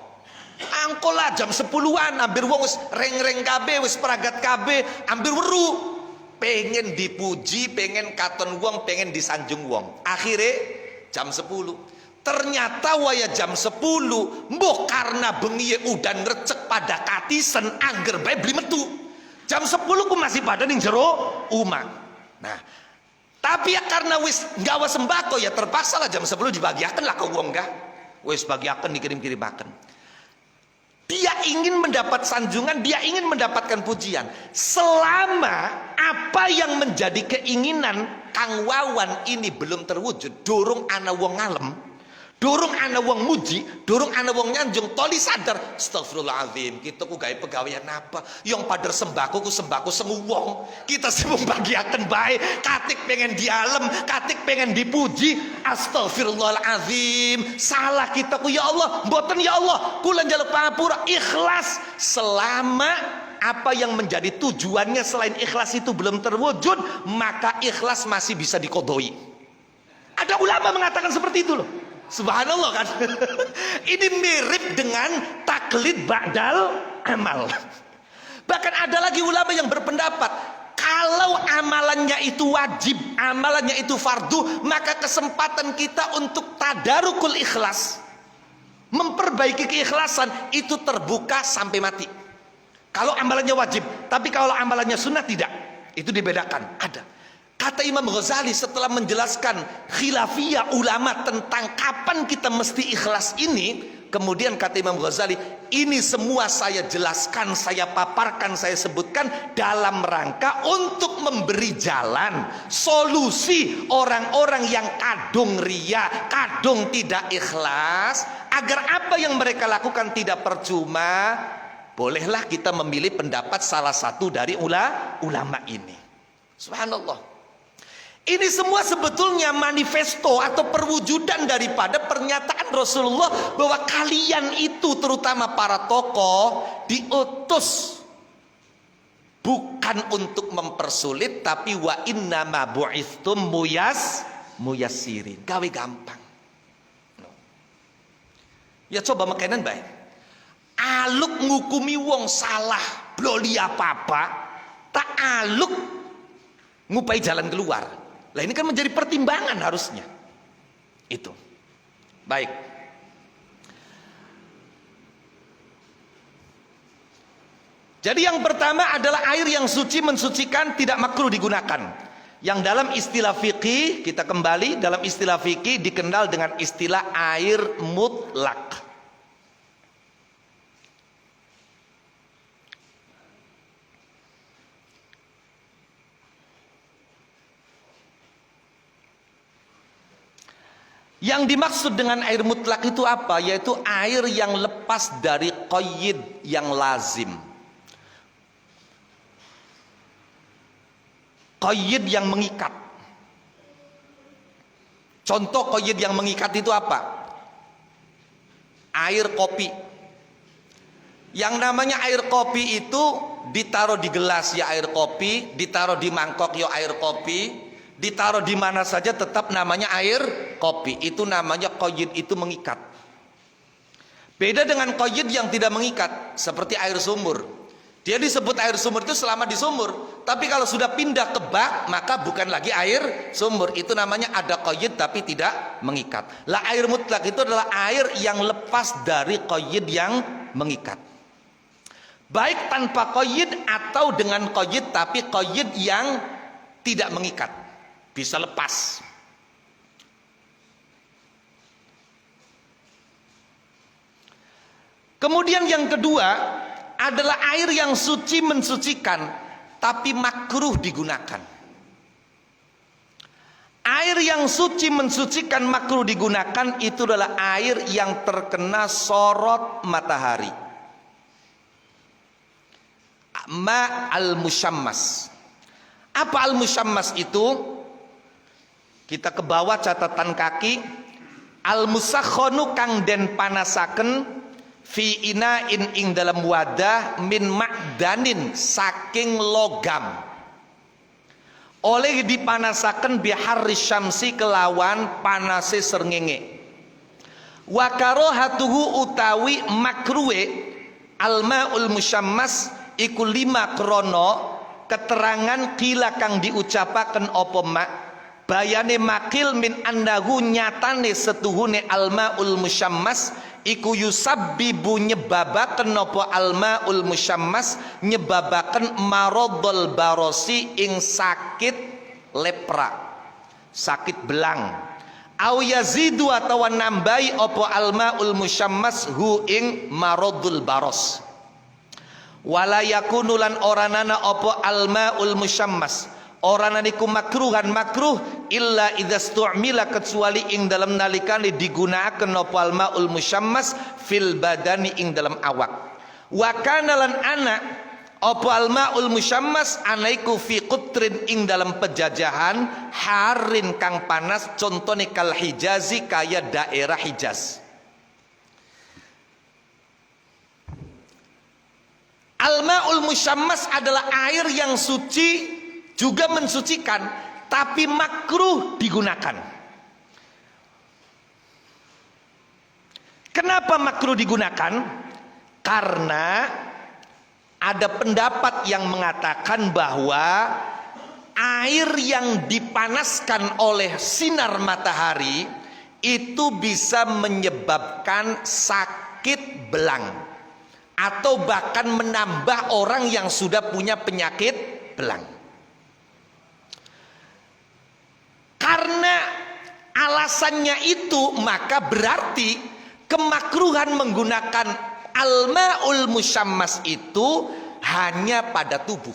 Angkola jam 10-an hampir wong wis reng-reng kabeh, wis peragat kabeh, hampir weru. Pengen dipuji, pengen katon wong, pengen disanjung wong. Akhirnya jam 10. Ternyata waya jam 10 mbok karena bengi udan recek pada katisen angger bae beli metu. Jam 10 ku masih pada ning jero omah. Nah, tapi ya karena wis nggawa sembako ya terpaksa lah jam 10 dibagiaken lah ke wong gak. Wis bagiaken dikirim-kirimaken. Dia ingin mendapat sanjungan, dia ingin mendapatkan pujian. Selama apa yang menjadi keinginan Kang Wawan ini belum terwujud, dorong ana wong ngalem, dorong ana wong muji, dorong ana wong nyanjung, toli sadar, astagfirullahaladzim, kita ku gawe pegawaian apa? Yang pada sembako ku sembako semu wong, kita semua bagiaken bae, katik pengen dialem, katik pengen dipuji, astagfirullahaladzim, salah kita ku ya Allah, mboten ya Allah, kula njaluk pangapura, ikhlas. Selama apa yang menjadi tujuannya selain ikhlas itu belum terwujud, maka ikhlas masih bisa dikodoi. Ada ulama mengatakan seperti itu loh. Subhanallah kan. Ini mirip dengan taklid ba'dal amal. Bahkan ada lagi ulama yang berpendapat kalau amalannya itu wajib, amalannya itu fardu, maka kesempatan kita untuk tadarukul ikhlas, memperbaiki keikhlasan itu terbuka sampai mati. Kalau amalannya wajib, tapi kalau amalannya sunnah tidak, itu dibedakan. Ada. Kata Imam Ghazali setelah menjelaskan khilafiyah ulama tentang kapan kita mesti ikhlas ini, kemudian kata Imam Ghazali, ini semua saya jelaskan, saya paparkan, saya sebutkan dalam rangka untuk memberi jalan, solusi orang-orang yang kadung ria, kadung tidak ikhlas, agar apa yang mereka lakukan tidak percuma. Bolehlah kita memilih pendapat salah satu dari ulama ini. Subhanallah. Ini semua sebetulnya manifesto atau perwujudan daripada pernyataan Rasulullah bahwa kalian itu terutama para tokoh diutus bukan untuk mempersulit, tapi wa innama bu'itstum muyassirin, gawe gampang. Ya coba makanan baik. Aluk ngukumi wong salah bloli apa-apa, tak aluk ngupai jalan keluar. Lah ini kan menjadi pertimbangan harusnya. Itu. Baik. Jadi yang pertama adalah air yang suci mensucikan, tidak makruh digunakan. Yang dalam istilah fikih, kita kembali dalam istilah fikih dikenal dengan istilah air mutlak. Yang dimaksud dengan air mutlak itu apa? Yaitu air yang lepas dari qayyid yang lazim. Qayyid yang mengikat. Contoh qayyid yang mengikat itu apa? Air kopi. Yang namanya air kopi itu ditaruh di gelas ya air kopi, ditaruh di mangkok ya air kopi, ditaruh di mana saja tetap namanya air kopi. Itu namanya qayyid, itu mengikat. Beda dengan qayyid yang tidak mengikat, seperti air sumur. Dia disebut air sumur itu selama di sumur. Tapi kalau sudah pindah ke bak, maka bukan lagi air sumur. Itu namanya ada qayyid tapi tidak mengikat. Lah air mutlak itu adalah air yang lepas dari qayyid yang mengikat. Baik tanpa qayyid atau dengan qayyid tapi qayyid yang tidak mengikat. Bisa lepas. Kemudian yang kedua adalah air yang suci mensucikan tapi makruh digunakan. Air yang suci mensucikan makruh digunakan itu adalah air yang terkena sorot matahari. Ma al-musyammas. Apa al-musyammas itu? Kita ke bawah catatan kaki. Al-musakhonu kang den panasaken fi inain ing dalam wadah min ma'danin saking logam oleh dipanasaken biharri syamsi kelawan panase srengenge wa karohatuhu utawi makruwe almaul musyammas iku lima krono keterangan kila kang diucapaken apa mak bayane makil min andahu nyatane setuhune almaul musyammas iku yusabbibu nyebabaken napa almaul musyammas nyebabaken maradul barosi ing sakit lepra, sakit belang. Au yazidu atawa nambahi apa almaul musyammas hu ing maradul baros. Wala yakunu lan oranana apa almaul musyammas orang niku makruhan makruh illa idza stu'mila kecuali ing dalam nalikane digunakan napa almaul musyammas fil badani ing dalam awak wa kana lan ana apa almaul musyammas anaiku fi qutrin ing dalam pejajahan harin kang panas contone kal hijazi kaya daerah Hijaz. Almaul musyammas adalah air yang suci juga mensucikan tapi makruh digunakan. Kenapa makruh digunakan? Karena ada pendapat yang mengatakan bahwa air yang dipanaskan oleh sinar matahari itu bisa menyebabkan sakit belang atau bahkan menambah orang yang sudah punya penyakit belang. Karena alasannya itu maka berarti kemakruhan menggunakan almaul musyammas itu hanya pada tubuh.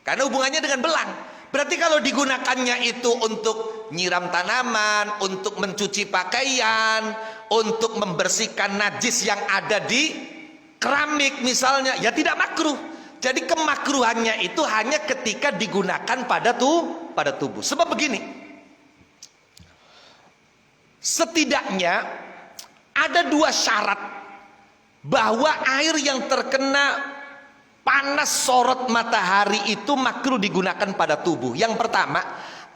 Karena hubungannya dengan belang. Berarti kalau digunakannya itu untuk nyiram tanaman, untuk mencuci pakaian, untuk membersihkan najis yang ada di keramik misalnya, ya tidak makruh. Jadi kemakruhannya itu hanya ketika digunakan pada tubuh. Sebab begini. Setidaknya ada dua syarat bahwa air yang terkena panas sorot matahari itu makruh digunakan pada tubuh. Yang pertama,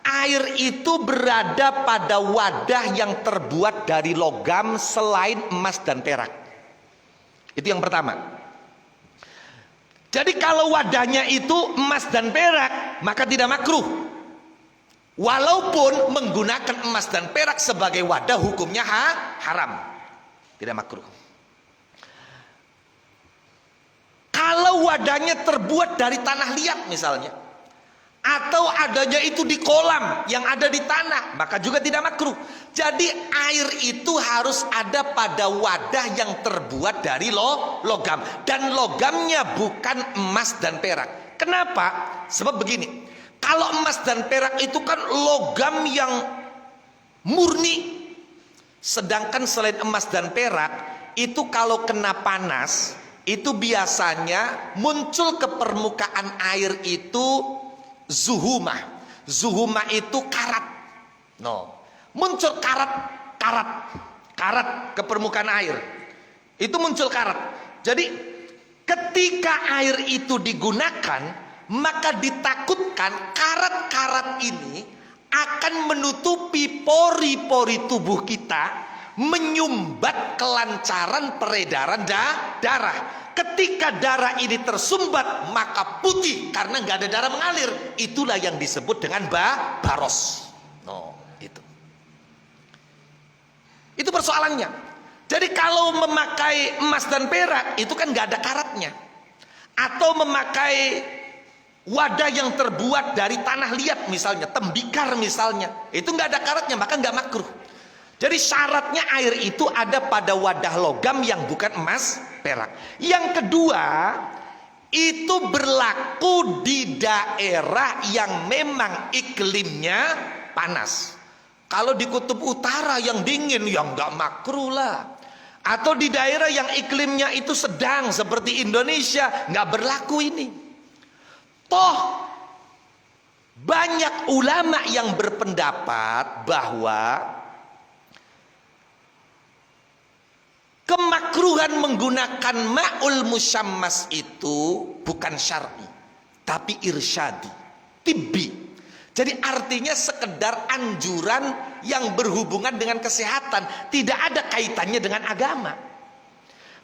air itu berada pada wadah yang terbuat dari logam selain emas dan perak. Itu yang pertama. Jadi kalau wadahnya itu emas dan perak, maka tidak makruh. Walaupun menggunakan emas dan perak sebagai wadah hukumnya haram, tidak makruh. Kalau wadahnya terbuat dari tanah liat misalnya, atau adanya itu di kolam yang ada di tanah, maka juga tidak makruh. Jadi air itu harus ada pada wadah yang terbuat dari logam, dan logamnya bukan emas dan perak. Kenapa? Sebab begini. Kalau emas dan perak itu kan logam yang murni. Sedangkan selain emas dan perak, itu kalau kena panas, itu biasanya muncul ke permukaan air itu zuhumah. Zuhumah itu karat. Muncul karat ke permukaan air. Itu muncul karat. Jadi ketika air itu digunakan, maka ditakutkan karat-karat ini akan menutupi pori-pori tubuh kita, menyumbat kelancaran peredaran darah. Ketika darah ini tersumbat, maka putih karena nggak ada darah mengalir. Itulah yang disebut dengan baros. Itu persoalannya. Jadi kalau memakai emas dan perak itu kan nggak ada karatnya. Atau memakai wadah yang terbuat dari tanah liat misalnya, tembikar misalnya, itu nggak ada karatnya, maka nggak makruh. Jadi syaratnya air itu ada pada wadah logam yang bukan emas, perak. Yang kedua, itu berlaku di daerah yang memang iklimnya panas. Kalau di kutub utara yang dingin, ya nggak makruh lah. Atau di daerah yang iklimnya itu sedang seperti Indonesia, nggak berlaku ini. Toh banyak ulama yang berpendapat bahwa kemakruhan menggunakan ma'ul musyammas itu bukan syar'i, tapi irsyadi, tibbi. Jadi artinya sekedar anjuran yang berhubungan dengan kesehatan, tidak ada kaitannya dengan agama.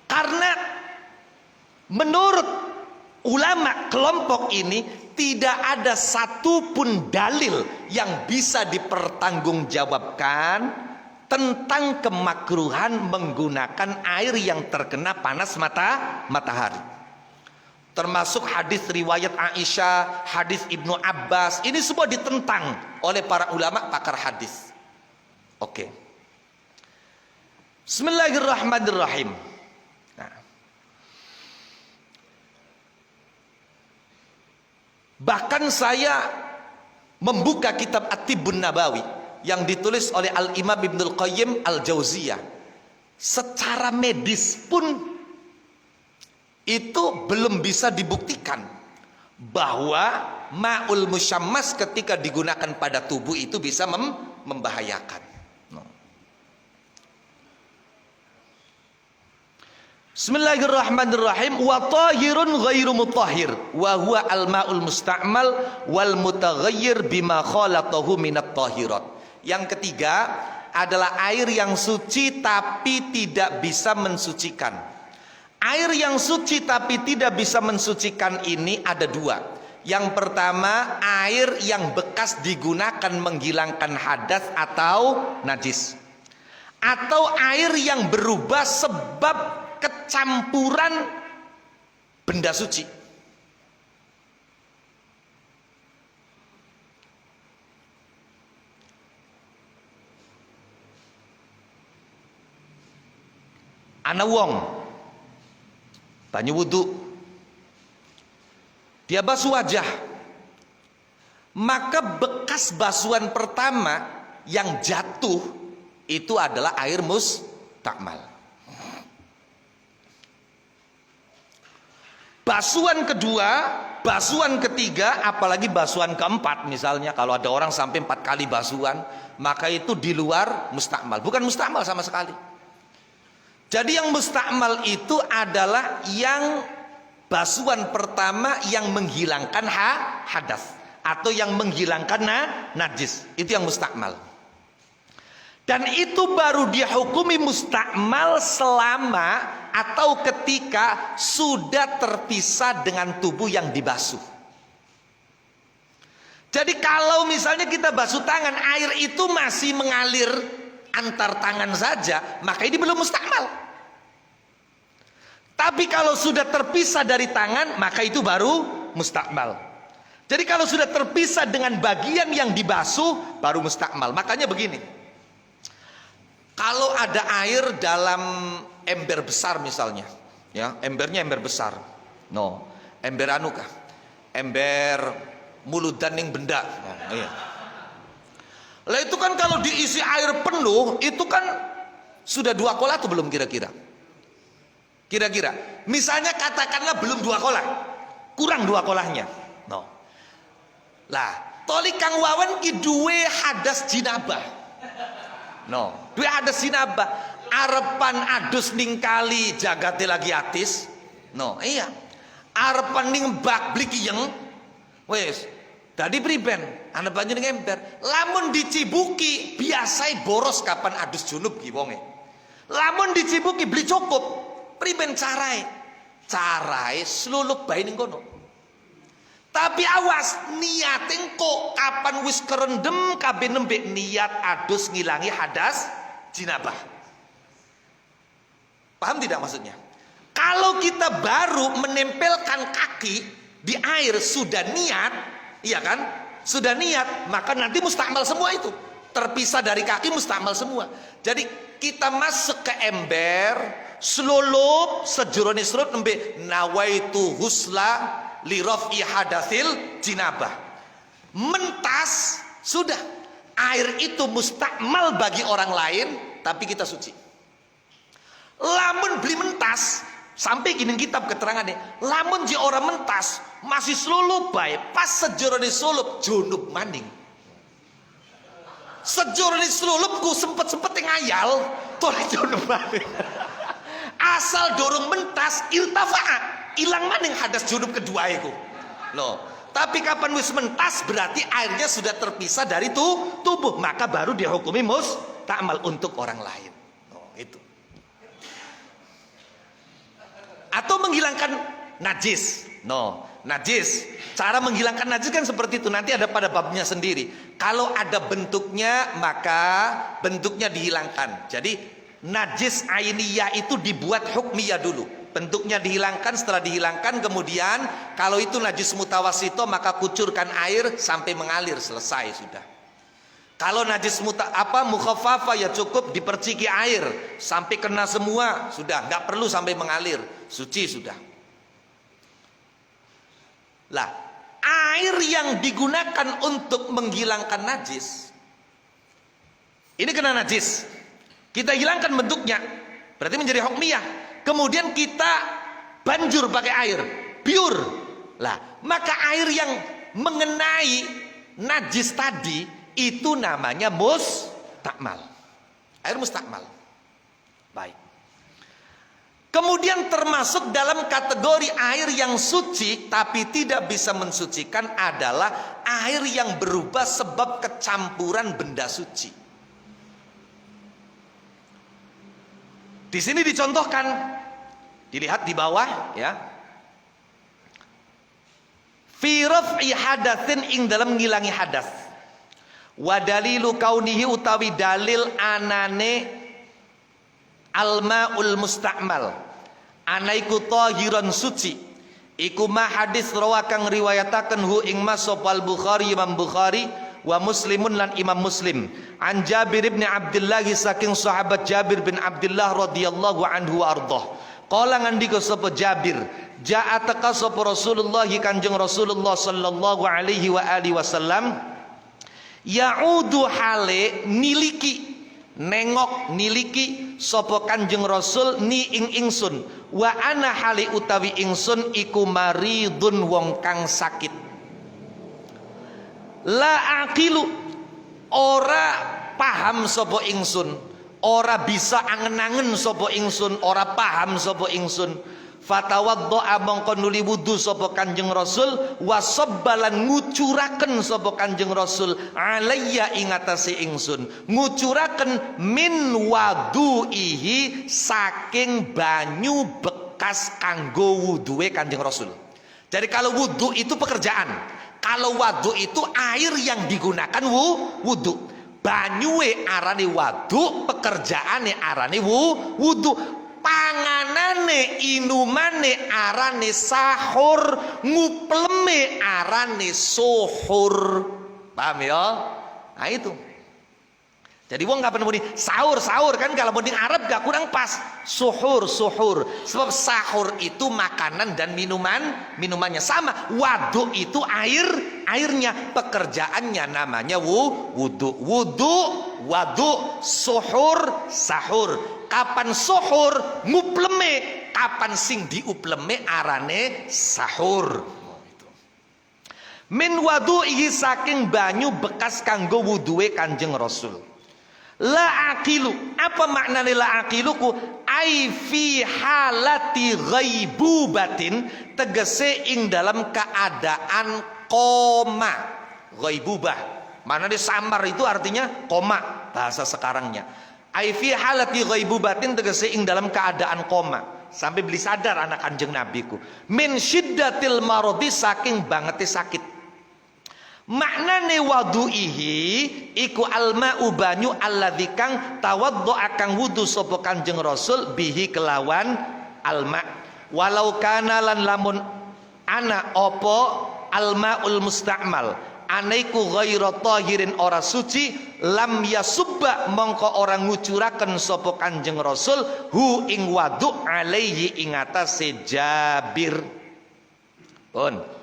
Karena menurut ulama kelompok ini tidak ada satupun dalil yang bisa dipertanggungjawabkan tentang kemakruhan menggunakan air yang terkena panas matahari. Termasuk hadis riwayat Aisyah, hadis Ibnu Abbas, ini semua ditentang oleh para ulama pakar hadis. Oke. Bismillahirrahmanirrahim. Nah. Bahkan saya membuka kitab At-Tibbun Nabawi yang ditulis oleh Al-Imam Ibnul Qayyim Al-Jauziyah. Secara medis pun itu belum bisa dibuktikan bahwa ma'ul musyammas ketika digunakan pada tubuh itu bisa membahayakan. Bismillahirrahmanirrahim. Wa tahirun ghairu mutahhir wa huwa al-ma'ul musta'mal wal mutaghayyir bima khalatahu minat tahirat. Yang ketiga adalah air yang suci tapi tidak bisa mensucikan. Air yang suci tapi tidak bisa mensucikan ini ada dua. Yang pertama, air yang bekas digunakan menghilangkan hadas atau najis. Atau air yang berubah sebab kecampuran benda suci. Ana wong banyu wudhu, dia basuh wajah, maka bekas basuhan pertama yang jatuh itu adalah air mustakmal. Basuhan kedua, basuhan ketiga, apalagi basuhan keempat, misalnya kalau ada orang sampai 4 kali basuhan, maka itu di luar mustakmal, bukan mustakmal sama sekali. Jadi yang mustakmal itu adalah yang basuhan pertama yang menghilangkan hadas atau yang menghilangkan najis, itu yang mustakmal. Dan itu baru dihukumi mustakmal selama atau ketika sudah terpisah dengan tubuh yang dibasuh. Jadi kalau misalnya kita basuh tangan, air itu masih mengalir antar tangan saja, maka ini belum mustakmal. Tapi kalau sudah terpisah dari tangan, maka itu baru mustakmal. Jadi kalau sudah terpisah dengan bagian yang dibasuh, baru mustakmal. Makanya begini, kalau ada air dalam ember besar misalnya, ya embernya ember besar, ember anukah, ember muludan yang benda, iya. Lah itu kan kalau diisi air penuh, itu kan sudah 2 kolah atau belum kira-kira? Kira-kira, misalnya katakanlah belum 2 kolah, kurang 2 kolahnya. Lah, toli kang wawan ki duwe hadas jinabah. Duwe hadas jinabah. Arepan adus ning kali jagate lagi atis. Iya. Arepan ning bak blikiyeng. Wes, tadi priben, ana banyu ning ember. Lamun dicibuki, biasai boros kapan adus junub ki wonge. Lamun dicibuki beli cukup, priben carai? Carai selulup bae ning kono. Tapi awas niat engko kapan wis kerendem kabeh nembe niat adus ngilangi hadas jinabah. Paham tidak maksudnya? Kalau kita baru menempelkan kaki di air sudah niat, iya kan? Sudah niat, maka nanti mustakmal semua itu. Terpisah dari kaki mustakmal semua. Jadi kita masuk ke ember, selulup sejurone surut nembe nawaitu husla li raf'i hadatsil jinabah. Mentas sudah, air itu mustakmal bagi orang lain, tapi kita suci. Lamun beli mentas, sampai gini kitab keterangannya, lamun ji orang mentas masih selulup bae, pas sejurone sulup junub maning. Sejurone selulup ku sempet ngayal, toleh junub maning. Asal dorong mentas irtafa'a, ilang maning hadas junub kedua itu. Loh, tapi kapan wis mentas berarti airnya sudah terpisah dari tubuh, maka baru dihukumi mustakmal untuk orang lain. Oh, itu. Atau menghilangkan najis. No, najis. Cara menghilangkan najis kan seperti itu. Nanti ada pada babnya sendiri. Kalau ada bentuknya, maka bentuknya dihilangkan. Jadi najis ainiyah itu dibuat hukmiyah dulu. Bentuknya dihilangkan, setelah dihilangkan kemudian kalau itu najis mutawasito maka kucurkan air sampai mengalir, selesai sudah. Kalau najis mukhaffafa ya cukup diperciki air sampai kena semua, sudah, nggak perlu sampai mengalir, suci sudah. Lah, air yang digunakan untuk menghilangkan najis, ini kena najis, kita hilangkan bentuknya, berarti menjadi hukmiyah. Kemudian kita banjur pakai air pure. Lah, maka air yang mengenai najis tadi itu namanya mustakmal. Air mustakmal. Baik. Kemudian termasuk dalam kategori air yang suci tapi tidak bisa mensucikan adalah air yang berubah sebab kecampuran benda suci. Di sini dicontohkan, dilihat di bawah ya. Fi raf'i hadatsin ing dalam ngilangi hadas. Wa dalilu kaunihi utawi dalil anane almaul mustakmal anaiku tahiran suci iku ma hadis rawakang riwayataken hu ing mas sopal Bukhari Imam Bukhari wa Muslimun lan Imam Muslim an Jabir bin Abdullah saking sahabat Jabir bin Abdullah radhiyallahu anhu wa ardhah qala ngandika sapa Jabir ja'ataka sapa Rasulullah Kanjeng Rasulullah sallallahu alaihi wa alihi wasallam ya'udu hale niliki nengok niliki sapa Kanjeng Rasul ni ing ingsun wa ana hale utawi ingsun iku maridun wong kang sakit la aqilu ora paham sapa ingsun ora bisa angen-angen sapa ingsun ora paham sapa ingsun fatawaddo'a mongko nuli wudu sapa Kanjeng Rasul wasabbalan ngucuraken sapa Kanjeng Rasul alayya ing atase ingsun ngucuraken min waduihi saking banyu bekas kanggo wuduwe Kanjeng Rasul. Jadi kalau wudu itu pekerjaan, kalau wadu itu air yang digunakan wudu. Banyuwe arane wadu, pekerjaane arane wudu. Panganane inumane arane sahur, ngupleme arane suhur. Paham ya? Nah itu. Jadi wong kapan muni sahur kan kalau mending Arab gak kurang pas. Suhur. Sebab sahur itu makanan dan minumannya sama. Wadu itu airnya, pekerjaannya namanya wudu. Wadu, suhur, sahur. Kapan suhur ngupleme, kapan sing diupleme arane sahur. Min wadu'i saking banyu bekas kanggo wuduwe Kanjeng Rasul. La aqilu, apa maknane la aqiluku? Ai fi halati ghaibubatin, tegese ing dalam keadaan koma. Ghaibubah, maknane samar itu artinya koma bahasa sekarangnya. Ai fi halati ghaibubatin tegese ing dalam keadaan koma. Sampai beli sadar anak Kanjeng Nabiku. Min syiddatil maradi saking bangete sakit. Maknane wadu'ihi iku alma'u banyu alladzi kang tawaddu'a kang wudu sapa Kanjeng Rasul bihi kelawan alma. Walau kana lan lamun ana apa alma'ul musta'mal anaiku ghairu tahirin ora suci lam yasubba mongko orang ngucuraken sapa Kanjeng Rasul hu ing wadu alaihi ing atase Jabir. Pun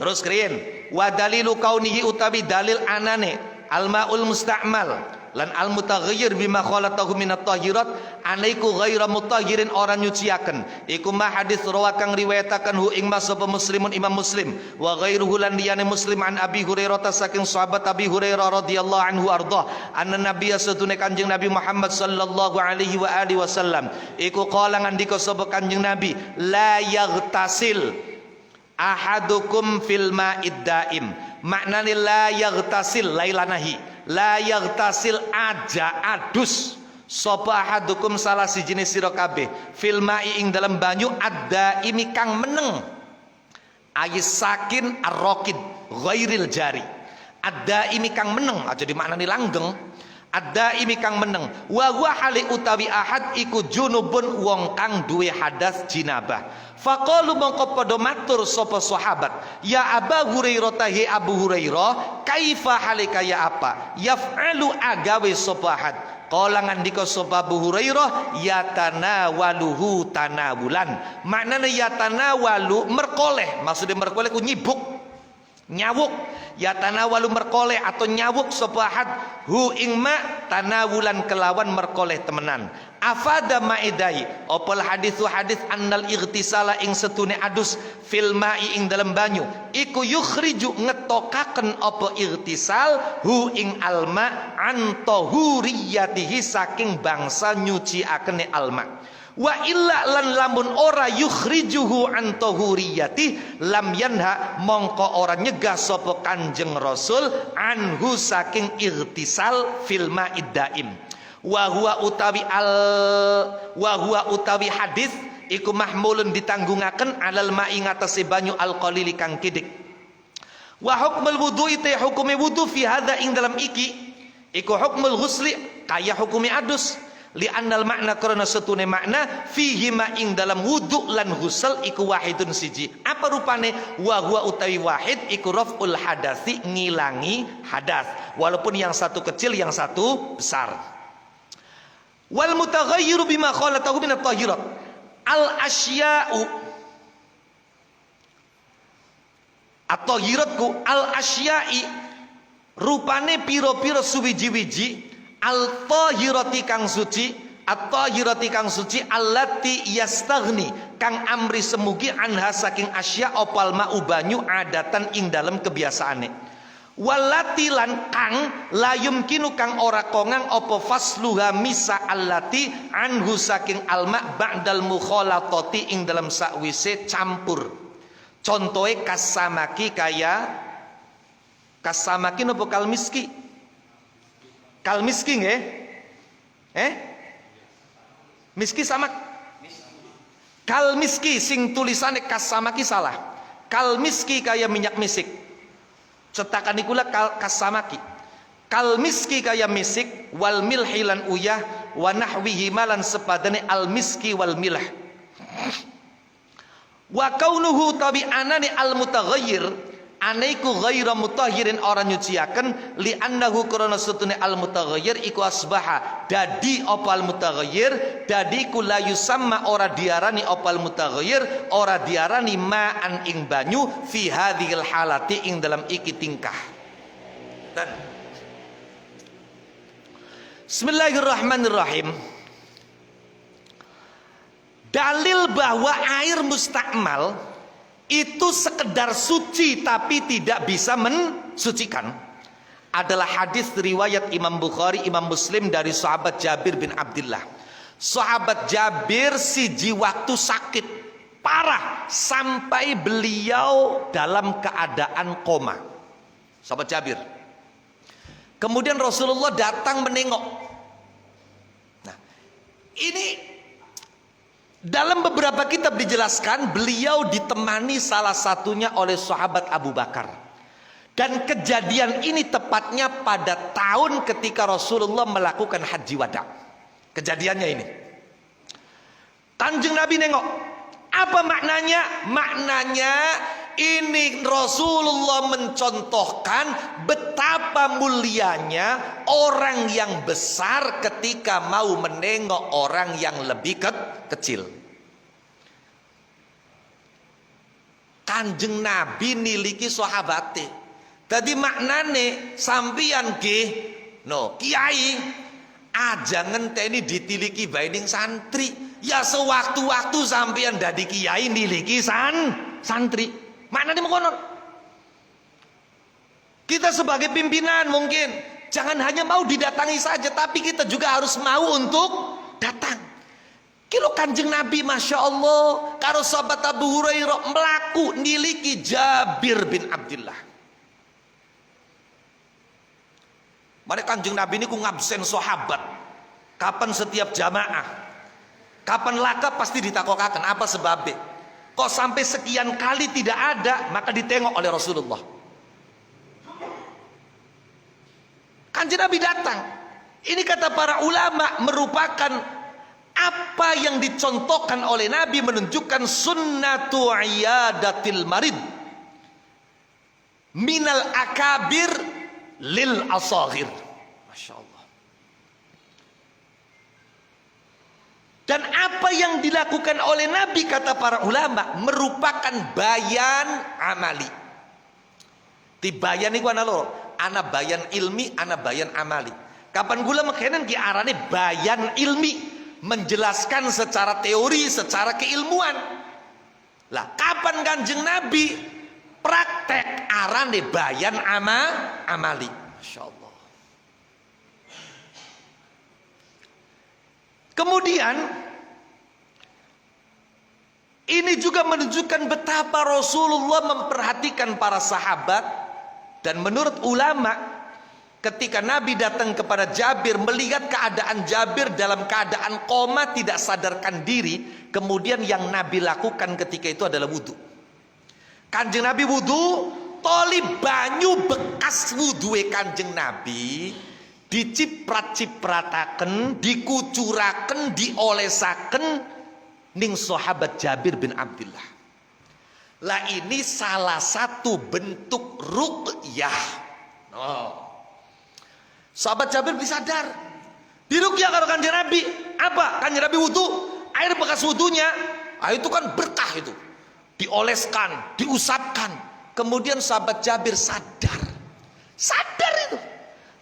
terus kriyen wa dalilu kaunihi utawi dalil anane almaul musta'mal lan al mutaghayyir bima khalatahu minat tahirat anaiku ghairu mutahhirin orang nyuciaken iku ma hadis rawakan riwayataken hu ing sapa muslimun imam muslim wa ghairuhu lan liyane muslim an Abi Hurairah saking sahabat Abi Hurairah radhiyallahu anhu arda anna nabiyya satune Kanjeng Nabi Muhammad sallallahu alaihi wa alihi wasallam iku qala ngandika sapa Kanjeng Nabi la yaghtasil ahadukum fil ma'id daim maknane la yaghtasil lailanahi la yaghtasil aja adus sapa ahadukum salah sijine sira kabeh fil ma'i ing dalam banyu ad-daimi kang meneng ayis sakin ar-raqid ghairil jari ad-daimi kang meneng aja dimaknani langgeng ad-daimi kang meneng wa huwa hali utawi ahad iku junubun wong kang duwe hadas jinabah. Faqalu mongko padha matur sapa sahabat ya Abu Hurairah tahi Abu Hurairah kaifa halika ya apa yaf'alu agawe sapa ahad qala ngandika sapa Abu Hurairah yatanawaluhu tanawulan maknane yatanawalu merkoleh maksudnya merkoleh ku nyibuk nyawuk yatanawalu merkoleh atau nyawuk sapa ahad hu ing ma tanawulan kelawan merkoleh temenan afada ma'idai opal hadithu hadith annal ightisala ing setune adus fil ma'i ing dalam banyu iku yukhriju ngetokaken apa ightisal hu ing alma an tahuriyatihi saking bangsa nyuciakene alma wa illa lan lamun ora yukhrijuhu an tahuriyati lam yanha mongko ora nyegah sapa Kanjeng Rasul anhu saking ightisal fil ma'id daim wa huwa utawi hadis iku mahmulun ditanggungaken alal ma'i ngatasi banyu alqalili kang kidik wa hukmul wudu'i te hukume wudu fi hadza ing dalam iki iku hukmul ghusli kaya hukumi adus li annal makna karena setune makna fihi ma ing dalam wudu lan ghusl iku wahidun siji apa rupane wa huwa utawi wahid iku raf'ul hadasi ngilangi hadas walaupun yang satu kecil yang satu besar. Wal mutaghayyiru bima khalatahu min at-tahirat al asya'u at-tahiratku al asya'i rupane piro-piro suwiji-wiji al tahirati kang suci at-tahirati kang suci allati yastaghni kang amri semugi anha saking asya opal ma'u banyu adatan ing dalam kebiasaane walati lan kang layum kinu kang ora kongang apa fasluha misa allati anhu saking alma ba'dal mukhalatati ing dalam sakwise campur contohe kasamaki kaya kasamaki napa kalmiski kalmiski nggih miski samak kalmiski sing tulisane kasamaki salah kalmiski kaya minyak misik cetakan ikula kasamaki kal miski kaya misik wal milhi lan uyah wa nahwihi malan sepadane al miski wal milah wa kaunuhu tabi anani al mutaghayyir anaiku ghairu mutahhirin orang nyuciaken li annahu karena setune al mutaghayyir iku asbaha dadi opal mutaghayyir dadi ku la yusamma ora diarani opal mutaghayyir ora diarani ma'an ing banyu fi hadhil halati ing dalam iki tingkah. Dan Bismillahirrahmanirrahim. Dalil bahwa air mustakmal itu sekedar suci tapi tidak bisa mensucikan adalah hadis riwayat Imam Bukhari, Imam Muslim dari sahabat Jabir bin Abdullah. Sahabat Jabir siji waktu sakit parah sampai beliau dalam keadaan koma. Sahabat Jabir. Kemudian Rasulullah datang menengok. Ini dalam beberapa kitab dijelaskan beliau ditemani salah satunya oleh sahabat Abu Bakar. Dan kejadian ini tepatnya pada tahun ketika Rasulullah melakukan haji wada. Kejadiannya ini. Kanjeng Nabi nengok. Apa maknanya? Maknanya ini Rasulullah mencontohkan betapa mulianya orang yang besar ketika mau menengok orang yang lebih kecil. Kanjeng Nabi niliki sahabate. Tadi maknane sampian kiai aja ngenteni ditiliki baining santri. Ya sewaktu-waktu sampian dadi kiai niliki santri. Maknane mengkonon. Kita sebagai pimpinan mungkin jangan hanya mau didatangi saja, tapi kita juga harus mau untuk datang. Kilo Kanjeng Nabi Masya Allah karo sahabat Abu Hurairah melaku niliki Jabir bin Abdullah. Mari Kanjeng Nabi ini ku ngabsen sahabat. Kapan setiap jamaah? Kapan laka pasti ditakokaken apa sebabnya? Kok sampai sekian kali tidak ada, maka ditengok oleh Rasulullah. Kanjeng Nabi datang. Ini kata para ulama merupakan apa yang dicontohkan oleh Nabi menunjukkan sunnatu iyadatil marid minal akabir lil asaghir. Masya Allah. Dan apa yang dilakukan oleh Nabi kata para ulama merupakan bayan amali. Ti bayan iku ana loro, ana bayan ilmi, ana bayan amali. Kapan gula mekenen ki arane bayan ilmi, menjelaskan secara teori, secara keilmuan. Lah kapan Kanjeng Nabi praktek arane bayan amali. Masya Allah. Kemudian ini juga menunjukkan betapa Rasulullah memperhatikan para sahabat. Dan menurut ulama ketika Nabi datang kepada Jabir melihat keadaan Jabir dalam keadaan koma tidak sadarkan diri, kemudian yang Nabi lakukan ketika itu adalah wudhu. Kanjeng Nabi wudhu, toli banyu bekas wudhu Kanjeng Nabi diciprat-ciprataken, dikucuraken, diolesaken ning sahabat Jabir bin Abdullah. Lah ini salah satu bentuk ruqyah. Sahabat Jabir bisa sadar. Diruqyah karo Kanjeng Nabi. Apa? Kanjeng Nabi wudhu, air bekas wudhunya, itu kan berkah itu. Dioleskan, diusapkan. Kemudian sahabat Jabir sadar. Sadar itu.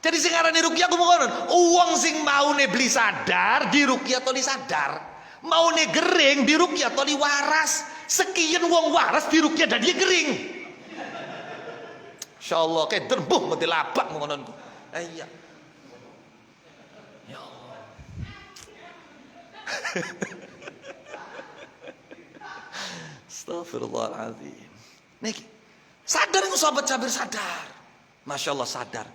Jadi sing arane ruqyah ku ngono. Wong sing maune beli sadar, diruqyah toli sadar. Maune gering, diruqyah toli waras. Sekian wong waras diruqyah dan dia gering. Insyaallah kayak derbuh mati labak ngono. Iya. Ya Allah. Astagfirullahaladzim. Niki sadar itu sahabat Jabir sadar. Masya Allah sadar.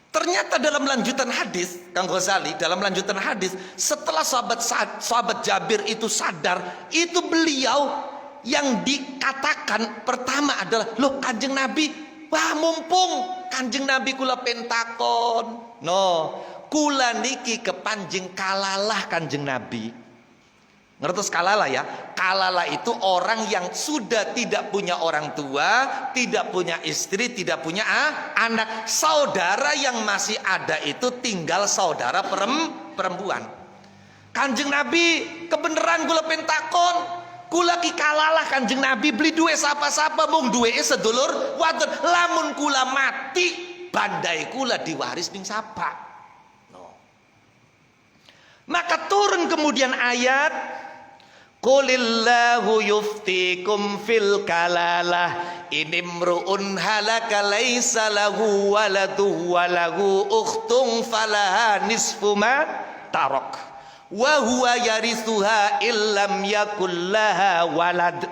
Ternyata dalam lanjutan hadis, Kang Ghazali, dalam lanjutan hadis, setelah sahabat Jabir itu sadar, itu beliau yang dikatakan pertama adalah, loh Kanjeng Nabi, wah mumpung Kanjeng Nabi kula pentakon. No, kula niki kepanjing kalalah Kanjeng Nabi. Ngertos kalala ya? Kalala itu orang yang sudah tidak punya orang tua, tidak punya istri, tidak punya anak. Saudara yang masih ada itu tinggal saudara perempuan. Kanjeng Nabi kebenaran gula pentakon, kula ki kalalah Kanjeng Nabi beli duwe sapa-sapa mung duwe sedulur wadon lamun kula mati bandai kula diwaris ning sapa. No. Maka turun kemudian ayat Qulillahu yuftikum fil kalalah inimru'un halaka laisa lahu waladu walahu ukhtun falaha nisfu ma tarak wa huwa yarithuha illam yakul laha walad.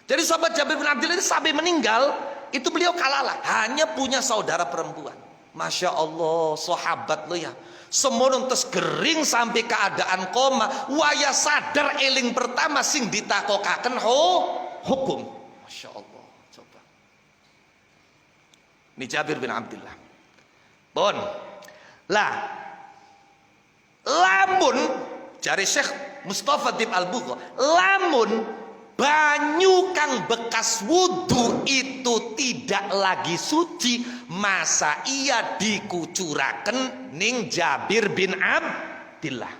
Jadi sahabat Jabir bin Abdullah sampai meninggal itu beliau kalalah, hanya punya saudara perempuan. Masya Allah, sahabat lo ya. Semono tes gering sampai keadaan koma. Waya sadar eling pertama sing ditakokaken hukum. Masya Allah. Coba. Ini Jabir bin Abdullah. Bon. Lah. Lamun jari Syekh Mustafa Dib Al-Bugha, lamun banyu kang bekas wudu itu tidak lagi suci, masa iya dikucuraken ning Jabir bin Abdillah.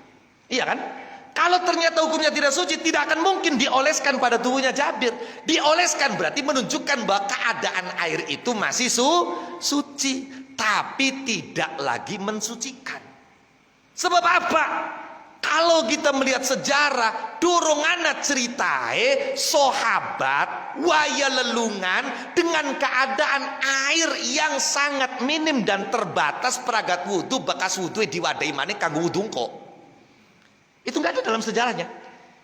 Iya kan? Kalau ternyata hukumnya tidak suci, tidak akan mungkin dioleskan pada tubuhnya Jabir. Dioleskan berarti menunjukkan bahwa keadaan air itu masih suci, tapi tidak lagi mensucikan. Sebab apa? Kalau kita melihat sejarah, durungana ceritae sahabat waya lelungan dengan keadaan air yang sangat minim dan terbatas peragat wudu, bekas wudu diwadai maneh kanggo wudu kok. Itu enggak ada dalam sejarahnya.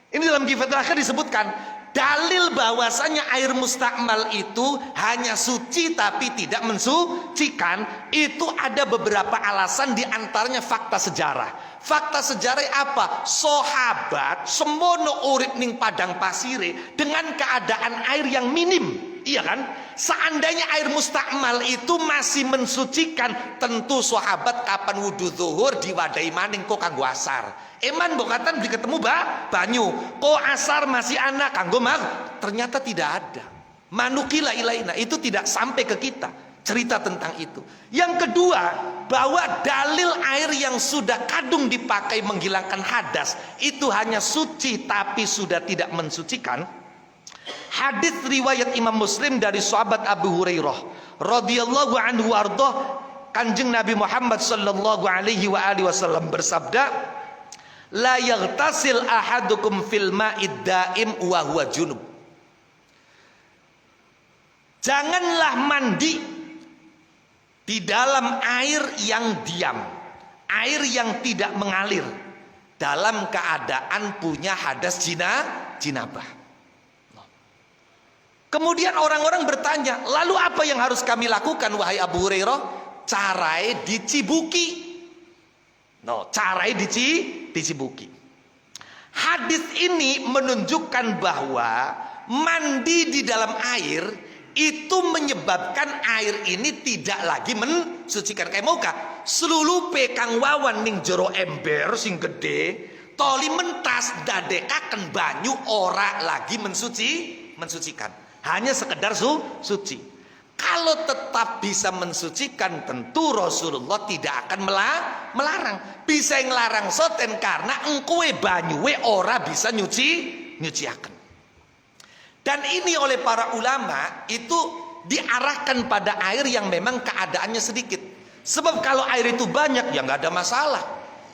Ini dalam Kifatul Akhir disebutkan dalil bahwasanya air mustakmal itu hanya suci tapi tidak mensucikan. Itu ada beberapa alasan, diantaranya fakta sejarah. Fakta sejarah apa? Sahabat semono urip ning padang pasire dengan keadaan air yang minim. Iya kan? Seandainya air mustakmal itu masih mensucikan, tentu sahabat kapan wudu zuhur diwadai maning kok kanggo asar. Eman bokatan ketemu banyu. Kok asar masih anak kanggo mag? Ternyata tidak ada. Manukila ilaina, itu tidak sampai ke kita cerita tentang itu. Yang kedua, bahwa dalil air yang sudah kadung dipakai menghilangkan hadas itu hanya suci tapi sudah tidak mensucikan. Hadis riwayat Imam Muslim dari sahabat Abu Hurairah radhiyallahu anhu warḍah, Kanjeng Nabi Muhammad sallallahu alaihi wasallam bersabda, la yaghtasil ahadukum fil ma'id daim wa huwa junub. Janganlah mandi di dalam air yang diam, air yang tidak mengalir, dalam keadaan punya hadas jinabah. Kemudian orang-orang bertanya, lalu apa yang harus kami lakukan wahai Abu Hurairah? Carai dicibuki. Carai dicibuki. Hadis ini menunjukkan bahwa mandi di dalam air itu menyebabkan air ini tidak lagi mensucikan. Kayak muka seluruh pekang wawan ning jero ember sing gede toli mentas dadekaken banyu ora lagi mensucikan, hanya sekedar suci. Kalau tetap bisa mensucikan, tentu Rasulullah tidak akan melarang. Bisa ngelarang soten karena engkowe banyuwe ora bisa nyuciaken. Dan ini oleh para ulama itu diarahkan pada air yang memang keadaannya sedikit. Sebab kalau air itu banyak ya nggak ada masalah.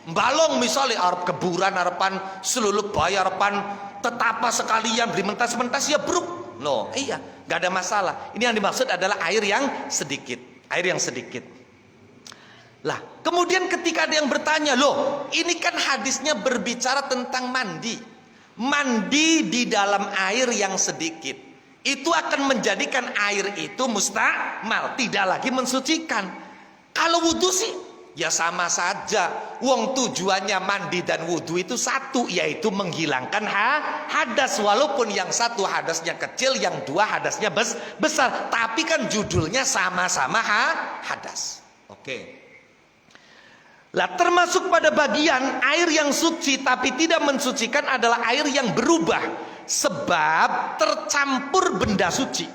Balong misalnya arep keburan, harapan seluruh bayar, harapan tetapa sekalian beri mentas-mentas ya bruk. Iya, nggak ada masalah. Ini yang dimaksud adalah air yang sedikit. Air yang sedikit. Lah, kemudian ketika ada yang bertanya, loh, ini kan hadisnya berbicara tentang mandi. Mandi di dalam air yang sedikit itu akan menjadikan air itu mustakmal, tidak lagi mensucikan. Kalau wudu sih ya sama saja. Wong tujuannya mandi dan wudu itu satu, yaitu menghilangkan hadas. Walaupun yang satu hadasnya kecil, yang dua hadasnya besar, tapi kan judulnya sama-sama hadas. Oke. Lah termasuk pada bagian air yang suci tapi tidak mensucikan adalah air yang berubah sebab tercampur benda suci.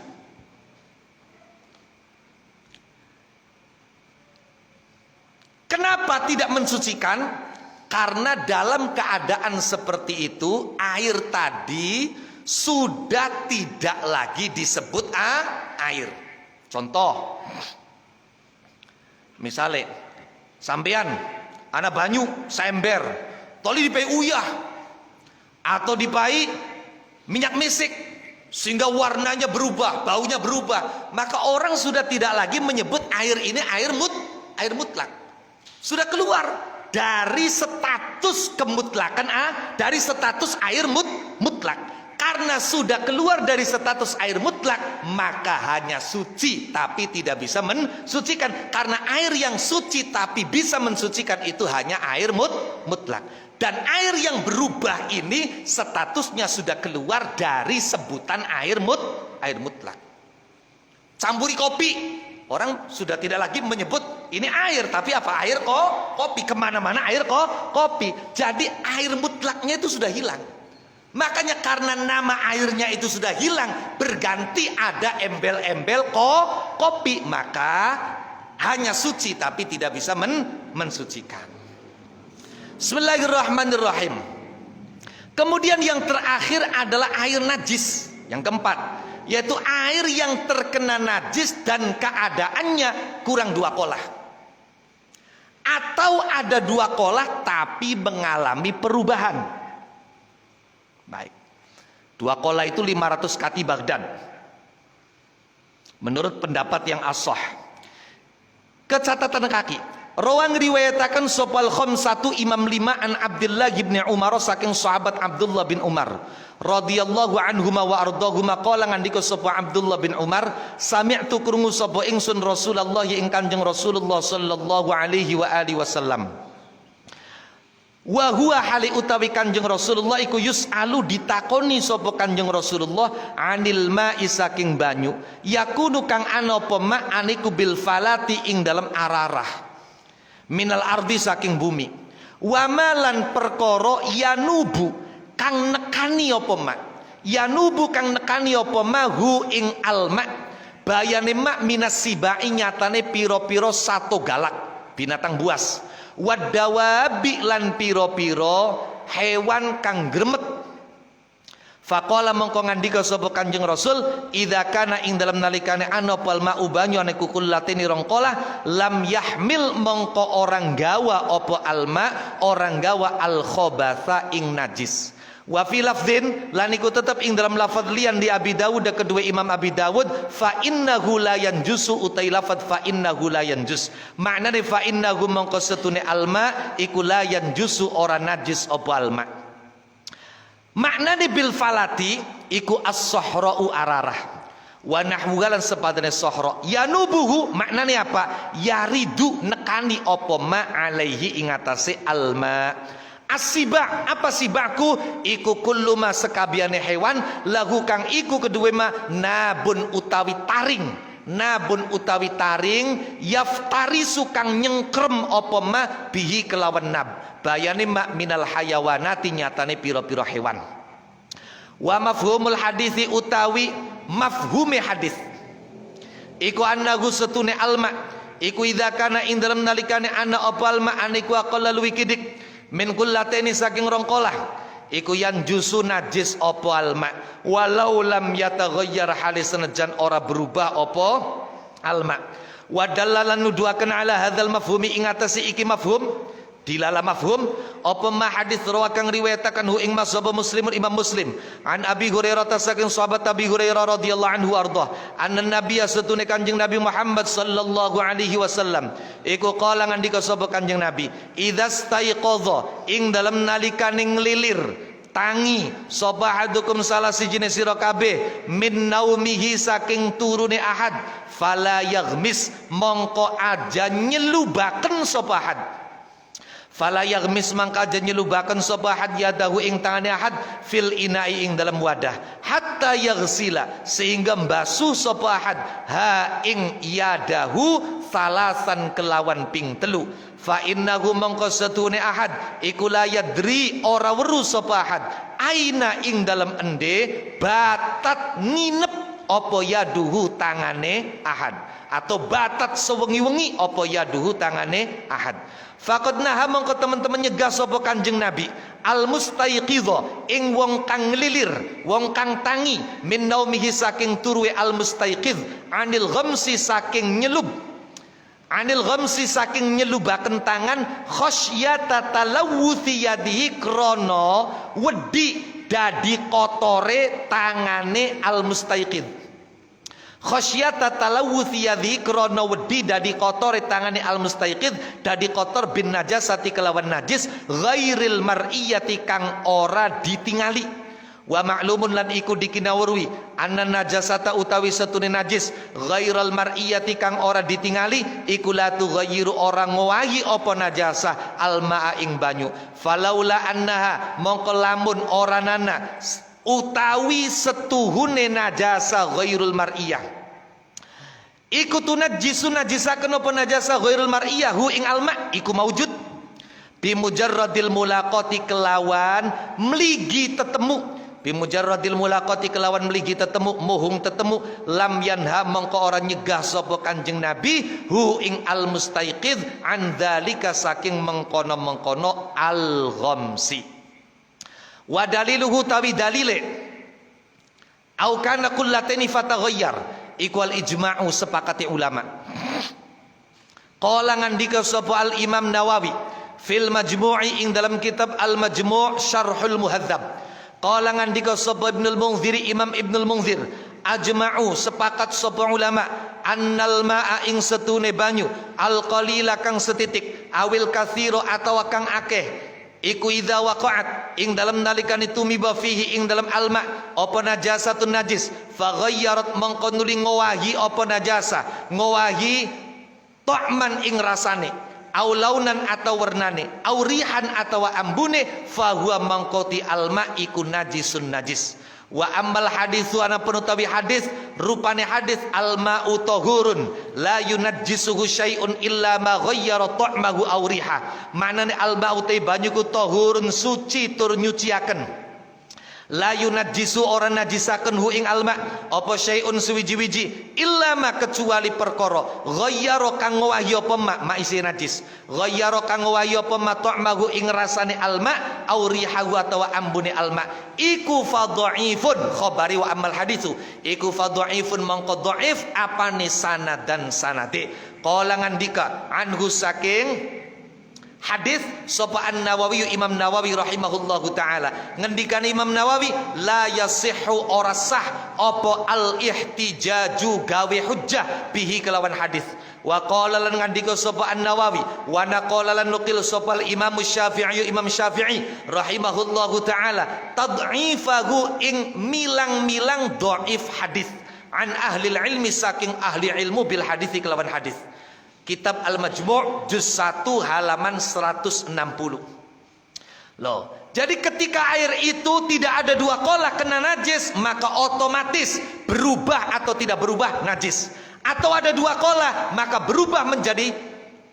Kenapa tidak mensucikan? Karena dalam keadaan seperti itu air tadi sudah tidak lagi disebut air. Contoh, misalnya sampean ana banyu saember toli dipai uyah atau dipai minyak misik sehingga warnanya berubah, baunya berubah, maka orang sudah tidak lagi menyebut air ini air mutlak. Sudah keluar dari status kemutlakan dari status air mutlak. Karena sudah keluar dari status air mutlak, maka hanya suci tapi tidak bisa mensucikan. Karena air yang suci tapi bisa mensucikan itu hanya air mutlak. Dan air yang berubah ini statusnya sudah keluar dari sebutan air mutlak. Campuri kopi, orang sudah tidak lagi menyebut ini air, tapi apa? Air kopi. Kemana-mana air kopi. Jadi air mutlaknya itu sudah hilang. Makanya karena nama airnya itu sudah hilang, berganti ada embel-embel kopi, maka hanya suci tapi tidak bisa mensucikan. Bismillahirrahmanirrahim. Kemudian yang terakhir adalah air najis. Yang keempat, yaitu air yang terkena najis dan keadaannya kurang 2 kolah. Atau ada 2 kolah tapi mengalami perubahan. Baik, 2 kolah itu 500 kati Baghdad menurut pendapat yang ashah. Kecatatan kaki, rawang riwayatakan sopal khamsatu imam 5 an Abdullah bin Umar saking sahabat Abdullah bin Umar radhiyallahu anhuma wa ardahuma qala ngandika sapa Abdullah bin Umar sami'tu krungu sapa ingsun Rasulullah ing Kanjeng Rasulullah sallallahu alaihi wa alihi wasallam. Wa huwa hali utawi Kanjeng Rasulullah iku yus'alu ditakoni sapa Kanjeng Rasulullah anil ma'i saking banyu yakunu kang ana apa ma aniku bil falati ing dalam ararah minal ardi saking bumi wa malan perkara yanubu kang nekani apa ma yanubu kang nekani apa ma hu ing alma bayane ma minas sibai nyatane pira-pira sato galak binatang buas wadawabi lan piro-piro hewan kang gremet. Faqala mongko ngandika sapa Kanjeng Rasul idza kana ing dalam nalikane ana pal ma'u banyu ane kukul latini rongkola lam yahmil mongko orang gawa apa alma orang gawa al khobatha ing najis. Wa fi lafdhin lan iku tetep ing dalam lafaz lian di Abi Dawud dan kedua Imam Abi Dawud fa innahu la yanjusu utai lafaz fa innahu la yanjus maknane fa innahu mongko setune alma iku la yanjusu ora najis apa alma maknane bil falati iku as-sahra'u ararah wa nahwulan sepadane sahra yanubuhu maknane apa yaridu nekani apa ma alaihi ing atase alma. Asiba apa sibaku iku kullu ma sekabiane hewan lahu kang iku kedue ma nabun utawi taring yaftarisu kang nyengkrem apa ma bihi kelawan nab bayane ma minal hayawanati nyatane pira-pira hewan. Wa mafhumul hadisi utawi mafhume hadis iku annahu setune alma iku idza kana ing dalem nalikane ana apa alma aniku aqalla luwi kidik min kullateni saking rongkolah iku yang jusu najis opo alma walau lam yataghayyar halis senajan ora berubah opo alma wa dallalan nuduhaken ala hadzal mafhumi ing atase iki mafhum dilala mafhum apa ma hadis rawakan riwayatakan hu ing mazhab muslimun imam muslim an Abi Hurairah saking sahabat Abi Hurairah radhiyallahu anhu ardah anna nabiyya satune Kanjeng Nabi Muhammad sallallahu alaihi wasallam iku qala ngandika sapa Kanjeng Nabi idzastaiqadha ing dalam nalikane nglilir tangi sapa hadukum salah sijine sira kabeh min naumihi saking turune ahad fala yaghmis mongko aja nyelubaken sapa ahad fala yaghmis mangka aja nyelubaken sapa ahad yadahu ing tangane ahad fil inai ing dalam wadah hatta yaghsila sehingga mbasuh sapa ahad ha ing yadahu salasan kelawan ping telu fa innahu mangka setune ahad iku la yadri ora weruh sapa ahad aina ing dalam ende batat nginep apa yaduhu tangane ahad atau batat sewengi-wengi apa yaduhu tangane ahad. Faqad naha mongko teman-teman nyegah sapa Kanjeng Nabi al mustaiqidha ing wong kang ngelilir wong kang tangi min naumihi saking turuwe al mustaiqidh anil ghamsi saking nyelub anil ghamsi saking nyelubaken tangan khasyata talawuthi yadihi krana wedi dadi kotore tangane al mustaiqidh khasyata talawuthi yadhi krana wedi dadi kotore tangane al mustaiqidh dadi kotor bin najasati kelawan najis ghairil mar'iyati kang ora ditingali Wa ma'lumun lan iku dikinawruhi anna najasata utawi setune najis ghairal mar'iyati kang ora ditingali iku la tughayyiru ora ngowahi apa najasah alma'a ing banyu. Falaula annaha mongko lamun ora nana utawi setuhune najasa ghairul mar'iyah iku tunajjisu najisaken apa najasa ghairul mar'iyah hu ing alma iku maujud bimujarradil mulaqati kelawan mligi tetemu bimujarradil mulaqati kelawan mligi tetemu muhung tetemu lam yanha mongko ora nyegah sapa Kanjeng Nabi hu ing al mustaiqidz an dzalika saking mengkono-mengkono al ghamsi. Wa daliluhu tawi dalile au kana kullatani fataghayyar iku al ijma'u sepakati ulama. Qala ngandika sapa al Imam Nawawi fil majmu'i ing dalam kitab al majmu' syarhul muhadzab. Qala ngandika sapa Ibnul Munzir Imam Ibnul Munzir ajma'u sepakat sapa ulama annal ma'a ing setune banyu al qalila kang setitik awil katsira atawa kang akeh iku idza waqa'at ing dalam nalikane tumiba fihi ing dalam alma apa najasatun najis faghayyarat mongko nuli ngowahi apa najasa ngowahi ta'man ing rasane au launan atau warnane au rihan atau ambune fahuwa mangkoti alma iku najisun najis. Wa ammal haditsu ana penutawi hadis rupane hadis alma'u tahurun la yunajjisuhu syai'un illa ma ghayyara ta'mahu au riha. Maknane alma'u te banyu ku tahurun suci tur nyuciaken la yunajjisu ora najisaken hu ing alma apa syai'un suwiji-wiji illa ma kecuali perkara ghayyara kang ngowahi apa ma isi najis ghayyara kang ngowahi apa ma ta'mahu ing rasane alma au rihahu atawa ambune alma iku fadhaifun khabari wa amal haditsu iku fadhaifun mangko dhaif apane sanad dan sanade. Qala ngandika anhu saking hadis sapa An-Nawawi Imam Nawawi rahimahullahu taala ngendikane Imam Nawawi la yasihhu ora sah apa al-ihtijaju gawe hujjah bihi kelawan hadis. Wa qala lan ngandika sapa An-Nawawi wa naqala lan nuqil sapa Imam Syafi'i Imam Syafi'i rahimahullahu taala tad'ifahu ing milang-milang dhaif hadis an ahli ilmi saking ahli ilmu bil hadis kelawan hadis. Kitab Al-Majmu' juz 1 halaman 160. Loh, jadi ketika air itu tidak ada dua qolah kena najis, maka otomatis berubah atau tidak berubah najis. Atau ada dua qolah, maka berubah menjadi,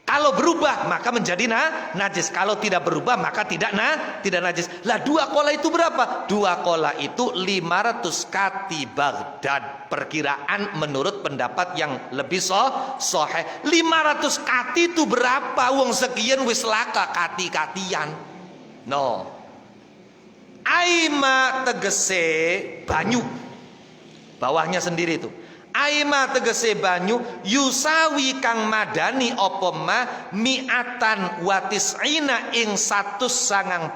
kalau berubah maka menjadi najis. Kalau tidak berubah maka tidak najis. Lah dua qolah itu berapa? Dua qolah itu 500 kati Baghdad. Perkiraan menurut pendapat yang lebih sahih 500 kati itu berapa? Wong sekian wis laka kati-katian. No. Aima tegese banyu. Bawahnya sendiri itu. Aima tegese banyu yusawi kang madani apa ma mi'atan wa tis'ina ing 190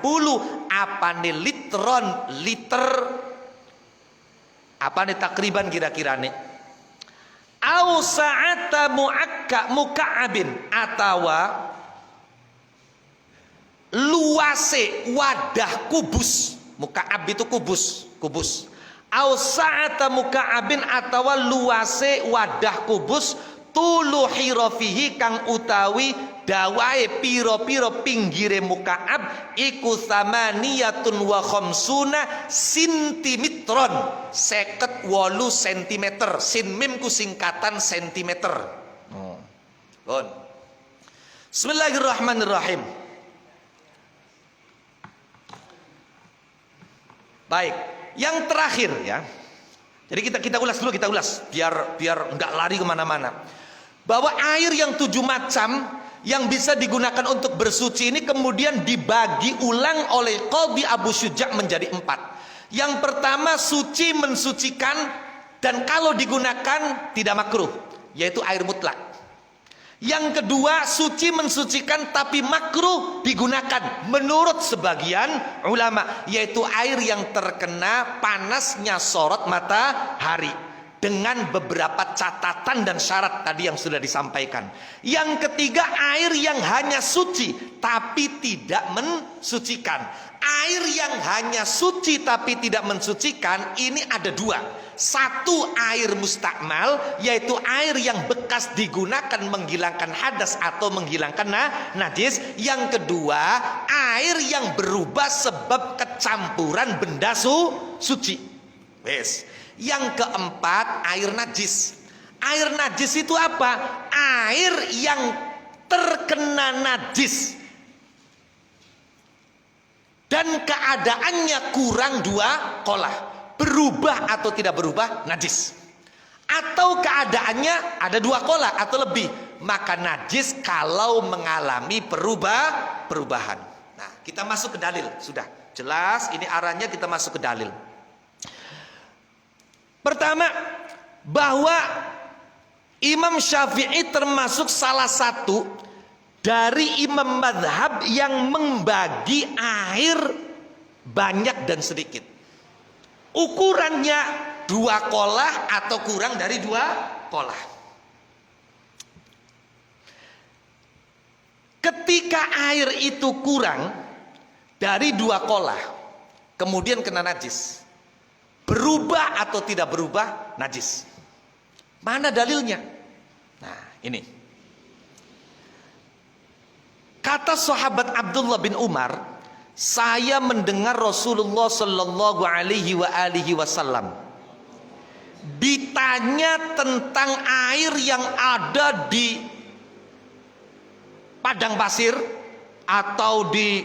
apane litron liter apane takriban kira-kirane au sa'ata muka'abin atawa luase wadah kubus. Muka'ab itu kubus au sa'ata muka'abin atawa luase wadah kubus tulu hirafihi kang utawi dawae piro-piro pinggire muka'ab iku samaniyatun wa khamsuna sentimetron 58 cm. Sin mim ku singkatan sentimeter. Bismillahirrahmanirrahim. Baik, yang terakhir ya. Jadi kita ulas dulu, biar enggak lari kemana-mana. Bahwa air yang 7 macam yang bisa digunakan untuk bersuci ini kemudian dibagi ulang oleh Qadhi Abu Syuja' menjadi 4. Yang pertama suci mensucikan dan kalau digunakan tidak makruh, yaitu air mutlak. Yang kedua suci mensucikan tapi makruh digunakan menurut sebagian ulama, yaitu air yang terkena panasnya sorot matahari dengan beberapa catatan dan syarat tadi yang sudah disampaikan. Yang ketiga air yang hanya suci tapi tidak mensucikan. Air yang hanya suci tapi tidak mensucikan ini ada dua. Satu air mustakmal, yaitu air yang bekas digunakan menghilangkan hadas atau menghilangkan najis. Yang kedua, air yang berubah sebab kecampuran benda suci. Wes. Yang keempat, air najis. Air najis itu apa? Air yang terkena najis dan keadaannya kurang dua kolah, berubah atau tidak berubah najis, atau keadaannya ada dua kolah atau lebih, maka najis kalau mengalami perubahan. Nah, kita masuk ke dalil. Sudah jelas ini arahnya, kita masuk ke dalil. Pertama, bahwa Imam Syafi'i termasuk salah satu dari imam madhab yang membagi air banyak dan sedikit. Ukurannya 2 kolah atau kurang dari 2 kolah. Ketika air itu kurang dari 2 kolah, kemudian kena najis, berubah atau tidak berubah najis. Mana dalilnya? Nah, ini. Kata sahabat Abdullah bin Umar, saya mendengar Rasulullah Sallallahu Alaihi Wasallam ditanya tentang air yang ada di padang pasir atau di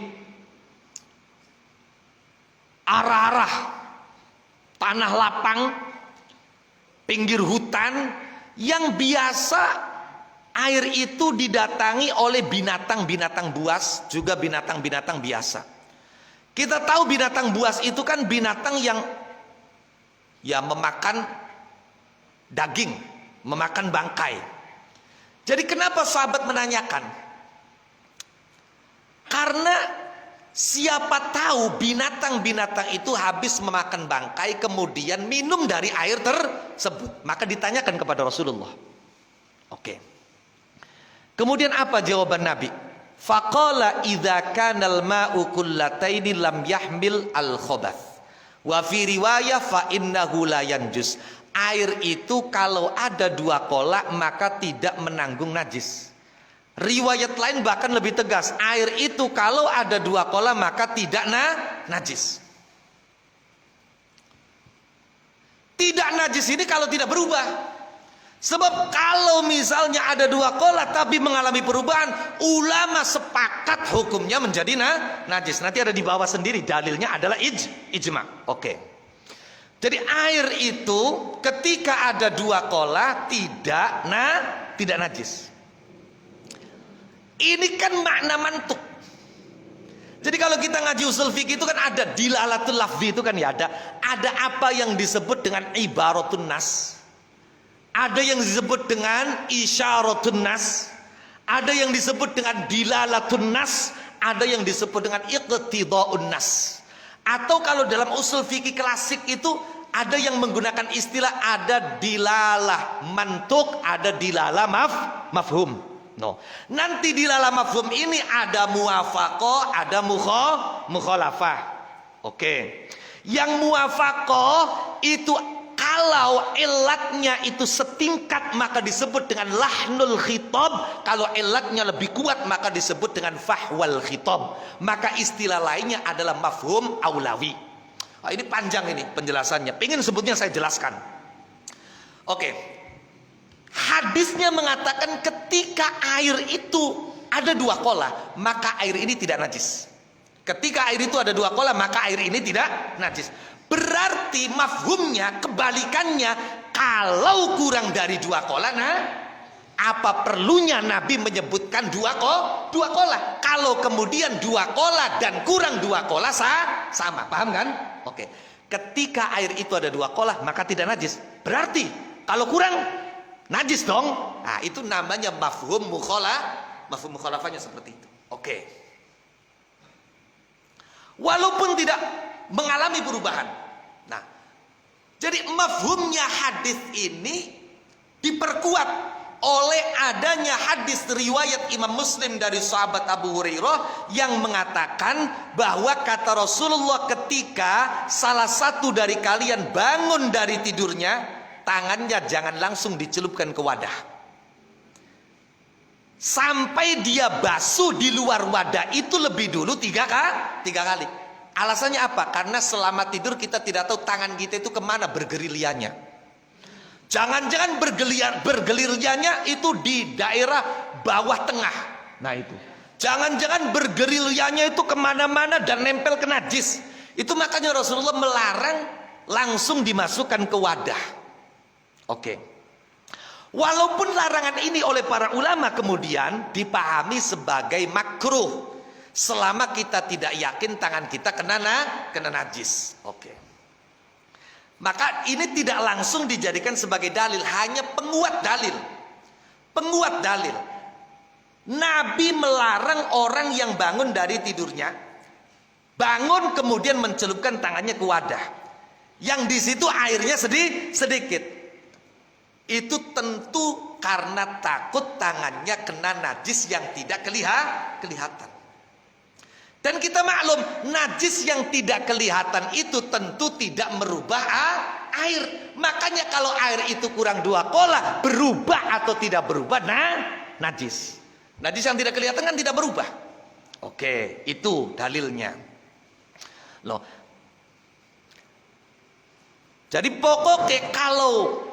arah-arah tanah lapang, pinggir hutan, yang biasa air itu didatangi oleh binatang-binatang buas, juga binatang-binatang biasa. Kita tahu binatang buas itu kan binatang yang memakan daging, memakan bangkai. Jadi kenapa sahabat menanyakan? Karena siapa tahu binatang-binatang itu habis memakan bangkai kemudian minum dari air tersebut. Maka ditanyakan kepada Rasulullah. Oke. Kemudian apa jawaban Nabi? Faqala idza kanal ma'u kullataini lam yahmil al-khabath. Wa fi riwayah fa innahu la yanjus. Air itu kalau ada 2 kolah maka tidak menanggung najis. Riwayat lain bahkan lebih tegas, air itu kalau ada 2 kolah maka tidak najis. Tidak najis ini kalau tidak berubah. Sebab kalau misalnya ada 2 kolah tapi mengalami perubahan, ulama sepakat hukumnya menjadi najis. Nanti ada di bawah sendiri, dalilnya adalah ijma. Oke. Jadi air itu ketika ada 2 kolah tidak najis. Ini kan makna mantuk. Jadi kalau kita ngaji usul fikih itu kan ada dilalatul lafzi, itu kan ya ada apa yang disebut dengan ibaratun nas. Ada yang disebut dengan isyaratun nas, ada yang disebut dengan dilalatun nas, ada yang disebut dengan iqtida'un nas. Atau kalau dalam usul fikih klasik itu ada yang menggunakan istilah ada dilalah mantuk, ada dilalah mafhum. No. Nanti dilalah mafhum ini ada muwafaqah, ada mukhalafah. Oke. Yang muwafaqah itu kalau ilatnya itu setingkat maka disebut dengan lahnul khitab. Kalau ilatnya lebih kuat maka disebut dengan fahwal khitab. Maka istilah lainnya adalah mafhum aulawi. Ini panjang ini penjelasannya. Pengen sebutnya saya jelaskan. Oke. Hadisnya mengatakan ketika air itu ada 2 kolah maka air ini tidak najis. Ketika air itu ada 2 kolah maka air ini tidak najis. Berarti mafhumnya kebalikannya, kalau kurang dari 2 kolah, apa perlunya Nabi menyebutkan 2 kolah? Kalau kemudian 2 kolah dan kurang 2 kolah sama, paham kan? Oke. Ketika air itu ada 2 kolah maka tidak najis. Berarti kalau kurang najis dong. Nah, itu namanya mafhum mukhalafahnya seperti itu. Oke. Walaupun tidak mengalami perubahan. Nah, jadi mafhumnya hadis ini diperkuat oleh adanya hadis riwayat Imam Muslim dari sahabat Abu Hurairah yang mengatakan bahwa kata Rasulullah, ketika salah satu dari kalian bangun dari tidurnya, tangannya jangan langsung dicelupkan ke wadah sampai dia basuh di luar wadah itu lebih dulu tiga kali. Alasannya apa? Karena selama tidur kita tidak tahu tangan kita itu kemana bergerilyanya. Jangan-jangan bergerilyanya itu di daerah bawah tengah. Nah itu. Jangan-jangan bergerilyanya itu kemana-mana dan nempel ke najis. Itu makanya Rasulullah melarang langsung dimasukkan ke wadah. Oke. Walaupun larangan ini oleh para ulama kemudian dipahami sebagai makruh, selama kita tidak yakin tangan kita kena najis. Oke. Maka ini tidak langsung dijadikan sebagai dalil, hanya penguat dalil. Penguat dalil. Nabi melarang orang yang bangun dari tidurnya, bangun kemudian mencelupkan tangannya ke wadah, yang di situ airnya sedikit. Itu tentu karena takut tangannya kena najis yang tidak kelihatan. Dan kita maklum, najis yang tidak kelihatan itu tentu tidak merubah air. Makanya kalau air itu kurang 2 kolah, berubah atau tidak berubah najis. Najis yang tidak kelihatan kan tidak berubah. Oke, itu dalilnya. Loh. Jadi pokoknya kalau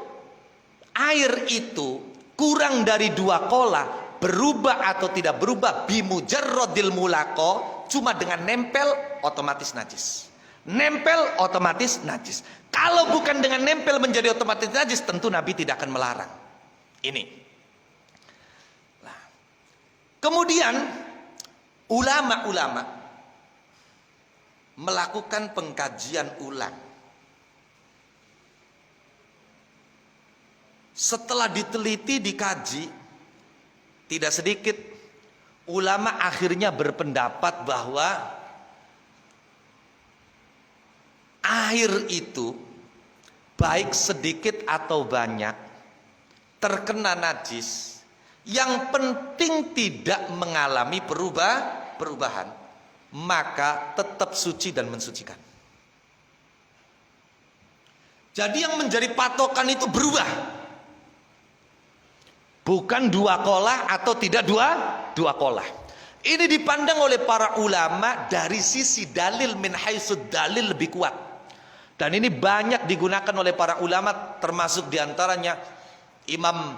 air itu kurang dari 2 kolah, berubah atau tidak berubah bimujarrodil mulako, cuma dengan nempel otomatis najis. Nempel otomatis najis. Kalau bukan dengan nempel menjadi otomatis najis, tentu Nabi tidak akan melarang. Ini. Nah, kemudian ulama-ulama melakukan pengkajian ulang. Setelah diteliti, dikaji, tidak sedikit ulama akhirnya berpendapat bahwa air itu baik sedikit atau banyak terkena najis, yang penting tidak mengalami perubahan, maka tetap suci dan mensucikan. Jadi yang menjadi patokan itu berubah. Bukan 2 kolah atau tidak 2 kolah. Ini dipandang oleh para ulama dari sisi dalil, min haitsud dalil lebih kuat. Dan ini banyak digunakan oleh para ulama, termasuk diantaranya Imam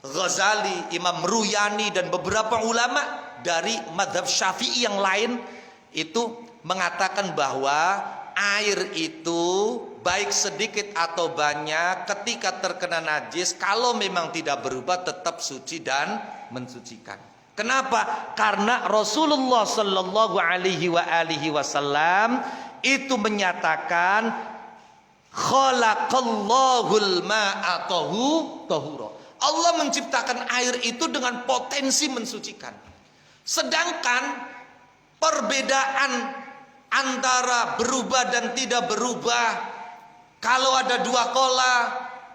Ghazali, Imam Ruyani, dan beberapa ulama dari madhab Syafi'i yang lain itu mengatakan bahwa air itu baik sedikit atau banyak ketika terkena najis, kalau memang tidak berubah tetap suci dan mensucikan. Kenapa? Karena Rasulullah Shallallahu Alaihi Wasallam itu menyatakan khalaqallahul ma'a tahura. Allah menciptakan air itu dengan potensi mensucikan. Sedangkan perbedaan antara berubah dan tidak berubah, kalau ada 2 kolah,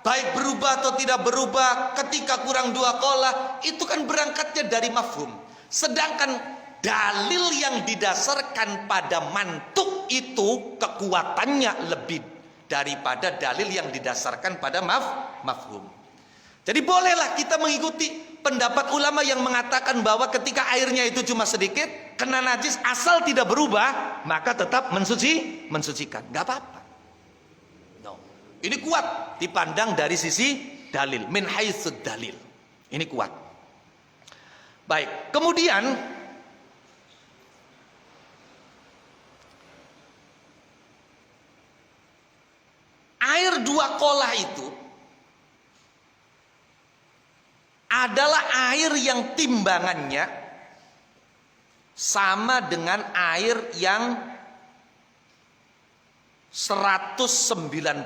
baik berubah atau tidak berubah, ketika kurang 2 kolah, itu kan berangkatnya dari mafhum. Sedangkan dalil yang didasarkan pada mantuk itu kekuatannya lebih daripada dalil yang didasarkan pada mafhum. Jadi bolehlah kita mengikuti pendapat ulama yang mengatakan bahwa ketika airnya itu cuma sedikit, kena najis, asal tidak berubah, maka tetap mensucikan. Gak apa-apa. No. Ini kuat dipandang dari sisi dalil, min haitsud dalil. Ini kuat. Baik, kemudian air 2 kolah itu adalah air yang timbangannya sama dengan air yang 190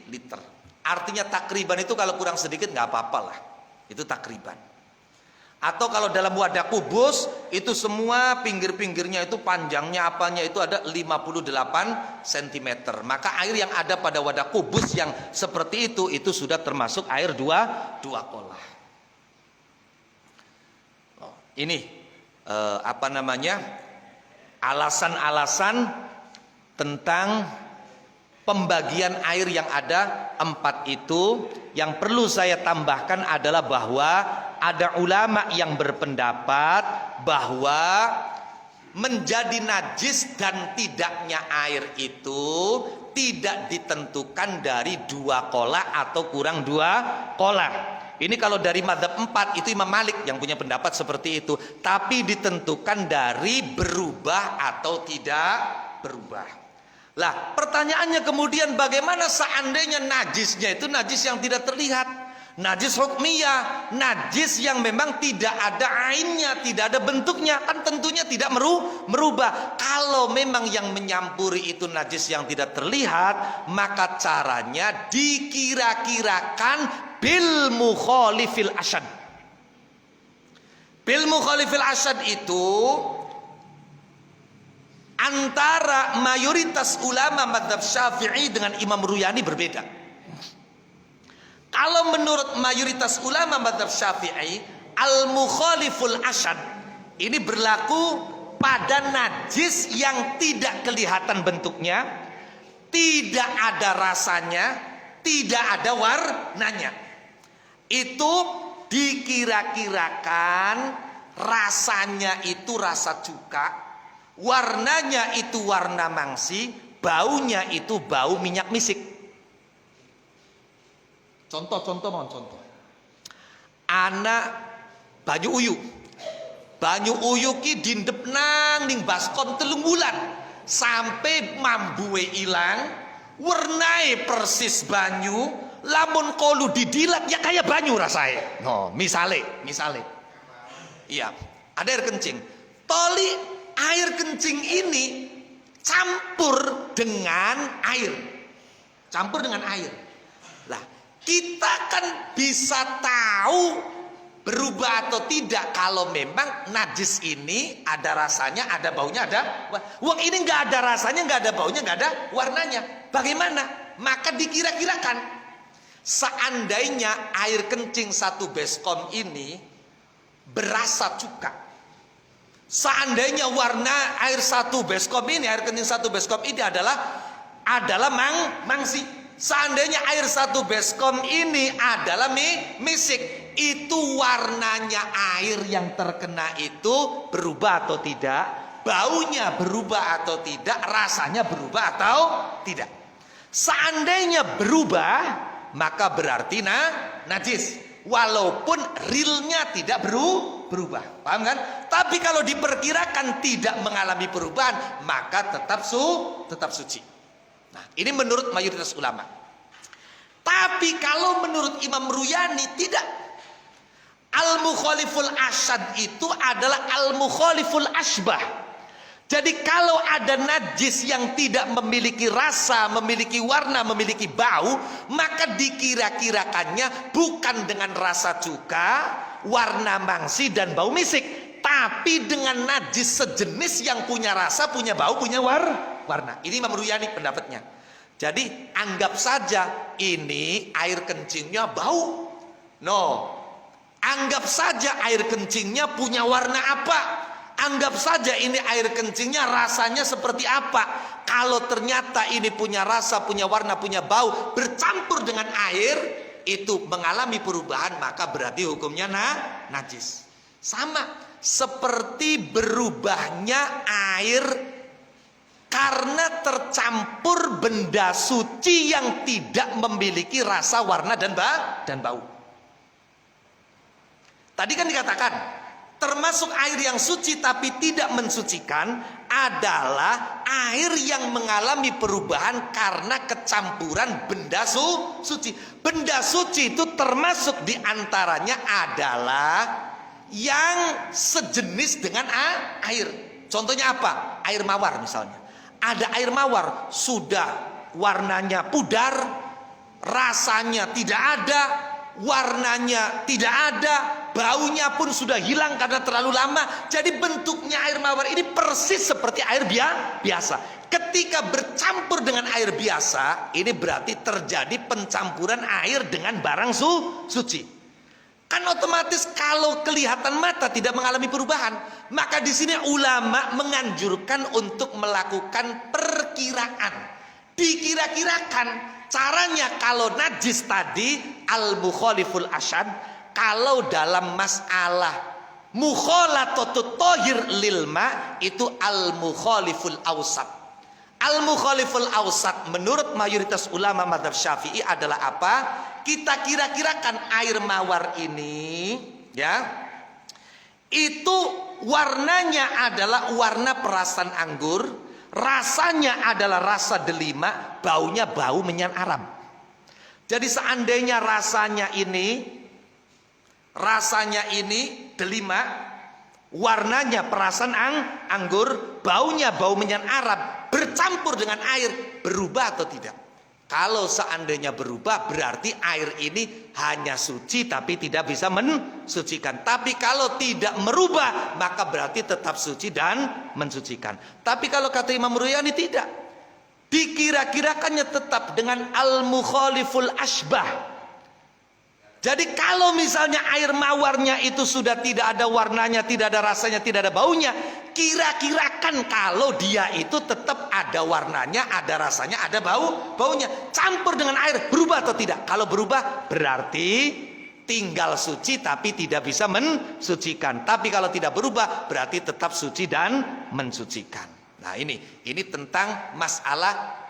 liter. Artinya takriban itu kalau kurang sedikit nggak apa-apa lah. Itu takriban. Atau kalau dalam wadah kubus itu semua pinggir-pinggirnya itu panjangnya apanya itu ada 58 cm. Maka air yang ada pada wadah kubus yang seperti itu sudah termasuk air 2 kolah. Ini alasan-alasan tentang pembagian air yang ada 4 itu. Yang perlu saya tambahkan adalah bahwa ada ulama yang berpendapat bahwa menjadi najis dan tidaknya air itu tidak ditentukan dari 2 qola atau kurang 2 qola. Ini kalau dari mazhab 4 itu Imam Malik yang punya pendapat seperti itu. Tapi ditentukan dari berubah atau tidak berubah. Lah pertanyaannya kemudian bagaimana seandainya najisnya itu najis yang tidak terlihat, najis hukmiyah, najis yang memang tidak ada ainnya, tidak ada bentuknya, kan tentunya tidak merubah. Kalau memang yang menyampuri itu najis yang tidak terlihat, maka caranya dikira-kirakan bil mukhalifil asyad. Bil mukhalifil asyad itu antara mayoritas ulama mazhab Syafi'i dengan Imam Ruyani berbeda. Kalau menurut mayoritas ulama mazhab Syafi'i, al-mukhaliful asyad ini berlaku pada najis yang tidak kelihatan bentuknya, tidak ada rasanya, tidak ada warnanya. Itu dikira-kirakan rasanya itu rasa cuka, warnanya itu warna mangsi, baunya itu bau minyak misik. Contoh. Anak banyu uyu ki dindep nang ning baskom 3 bulan sampai mambue ilang, warnai persis banyu, lamun kolu didilat ya kayak banyu rasanya. No, misale. Iya, ada air kencing. Toli air kencing ini campur dengan air. Lah, kita kan bisa tahu berubah atau tidak kalau memang najis ini ada rasanya, ada baunya, ada. Wah, ini nggak ada rasanya, nggak ada baunya, nggak ada warnanya. Bagaimana? Maka dikira-kirakan seandainya air kencing 1 baskom ini berasa cuka. Seandainya warna air 1 baskom ini, air kencing 1 baskom ini adalah mangsi. Seandainya air 1 baskom ini adalah misik, itu warnanya air yang terkena itu berubah atau tidak, baunya berubah atau tidak, rasanya berubah atau tidak. Seandainya berubah, maka berarti najis, walaupun realnya tidak berubah, paham kan? Tapi kalau diperkirakan tidak mengalami perubahan, maka tetap suci. Nah, ini menurut mayoritas ulama. Tapi kalau menurut Imam Ruyani tidak. Al-mukhaliful asyad itu adalah al-mukhaliful asbah. Jadi kalau ada najis yang tidak memiliki rasa, memiliki warna, memiliki bau, maka dikira-kirakannya bukan dengan rasa cuka, warna mangsi dan bau misik, tapi dengan najis sejenis yang punya rasa, punya bau, punya warna. Ini Imam Ruyani pendapatnya. Jadi anggap saja ini air kencingnya bau. No. Anggap saja air kencingnya punya warna apa? Anggap saja ini air kencingnya rasanya seperti apa? Kalau ternyata ini punya rasa, punya warna, punya bau, bercampur dengan air, itu mengalami perubahan, maka berarti hukumnya najis. Sama seperti berubahnya air karena tercampur benda suci yang tidak memiliki rasa, warna dan bau. Tadi kan dikatakan termasuk air yang suci tapi tidak mensucikan adalah air yang mengalami perubahan karena kecampuran benda suci. Benda suci itu termasuk diantaranya adalah yang sejenis dengan air. Contohnya apa? Air mawar misalnya. Ada air mawar sudah warnanya pudar, rasanya tidak ada, warnanya tidak ada, baunya pun sudah hilang karena terlalu lama. Jadi bentuknya air mawar ini persis seperti air biasa. Ketika bercampur dengan air biasa, ini berarti terjadi pencampuran air dengan barang suci. Kan otomatis kalau kelihatan mata tidak mengalami perubahan, maka di sini ulama menganjurkan untuk melakukan perkiraan. Dikira-kirakan caranya kalau najis tadi al-mukhaliful asyad, kalau dalam masalah mukhalatotut tohir lilma itu al-mukhaliful awsat. Al-mukhaliful awsat menurut mayoritas ulama mazhab Syafi'i adalah apa? Kita kira-kirakan air mawar ini ya, itu warnanya adalah warna perasan anggur, rasanya adalah rasa delima, baunya bau menyan Arab. Jadi seandainya rasanya ini delima, warnanya perasan anggur, baunya bau menyan Arab, bercampur dengan air, berubah atau tidak? Kalau seandainya berubah, berarti air ini hanya suci tapi tidak bisa mensucikan. Tapi kalau tidak merubah, maka berarti tetap suci dan mensucikan. Tapi kalau kata Imam Ruyani tidak, dikira-kirakannya tetap dengan al-mukhaliful asbah. Jadi kalau misalnya air mawarnya itu sudah tidak ada warnanya, tidak ada rasanya, tidak ada baunya, kira-kirakan kalau dia itu tetap ada warnanya, ada rasanya, ada baunya, campur dengan air, berubah atau tidak? Kalau berubah berarti tinggal suci tapi tidak bisa mensucikan. Tapi kalau tidak berubah berarti tetap suci dan mensucikan. Nah ini tentang masalah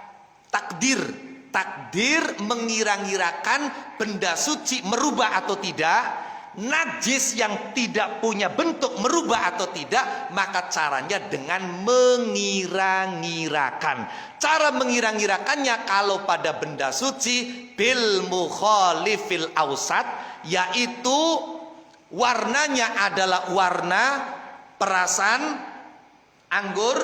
takdir. Takdir mengira-ngirakan benda suci merubah atau tidak, najis yang tidak punya bentuk merubah atau tidak, maka caranya dengan mengira-ngirakan. Cara mengira-ngirakannya kalau pada benda suci bil mukhalifil awsat, yaitu warnanya adalah warna perasan anggur,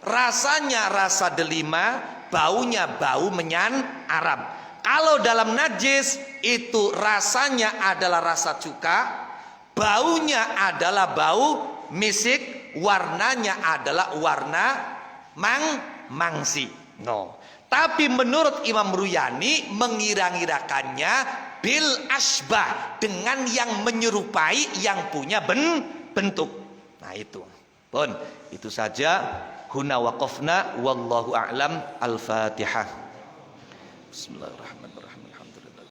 rasanya rasa delima, baunya bau menyan Arab. Kalau dalam najis itu rasanya adalah rasa cuka, baunya adalah bau misik, warnanya adalah warna mangsi. No. Tapi menurut Imam Ruyani mengira-ngirakannya bil asbah, dengan yang menyerupai yang punya bentuk. Nah itu. Pun itu saja. Huna waqafna wallahu a'lam. Al-Fatihah. Bismillahirrahmanirrahim.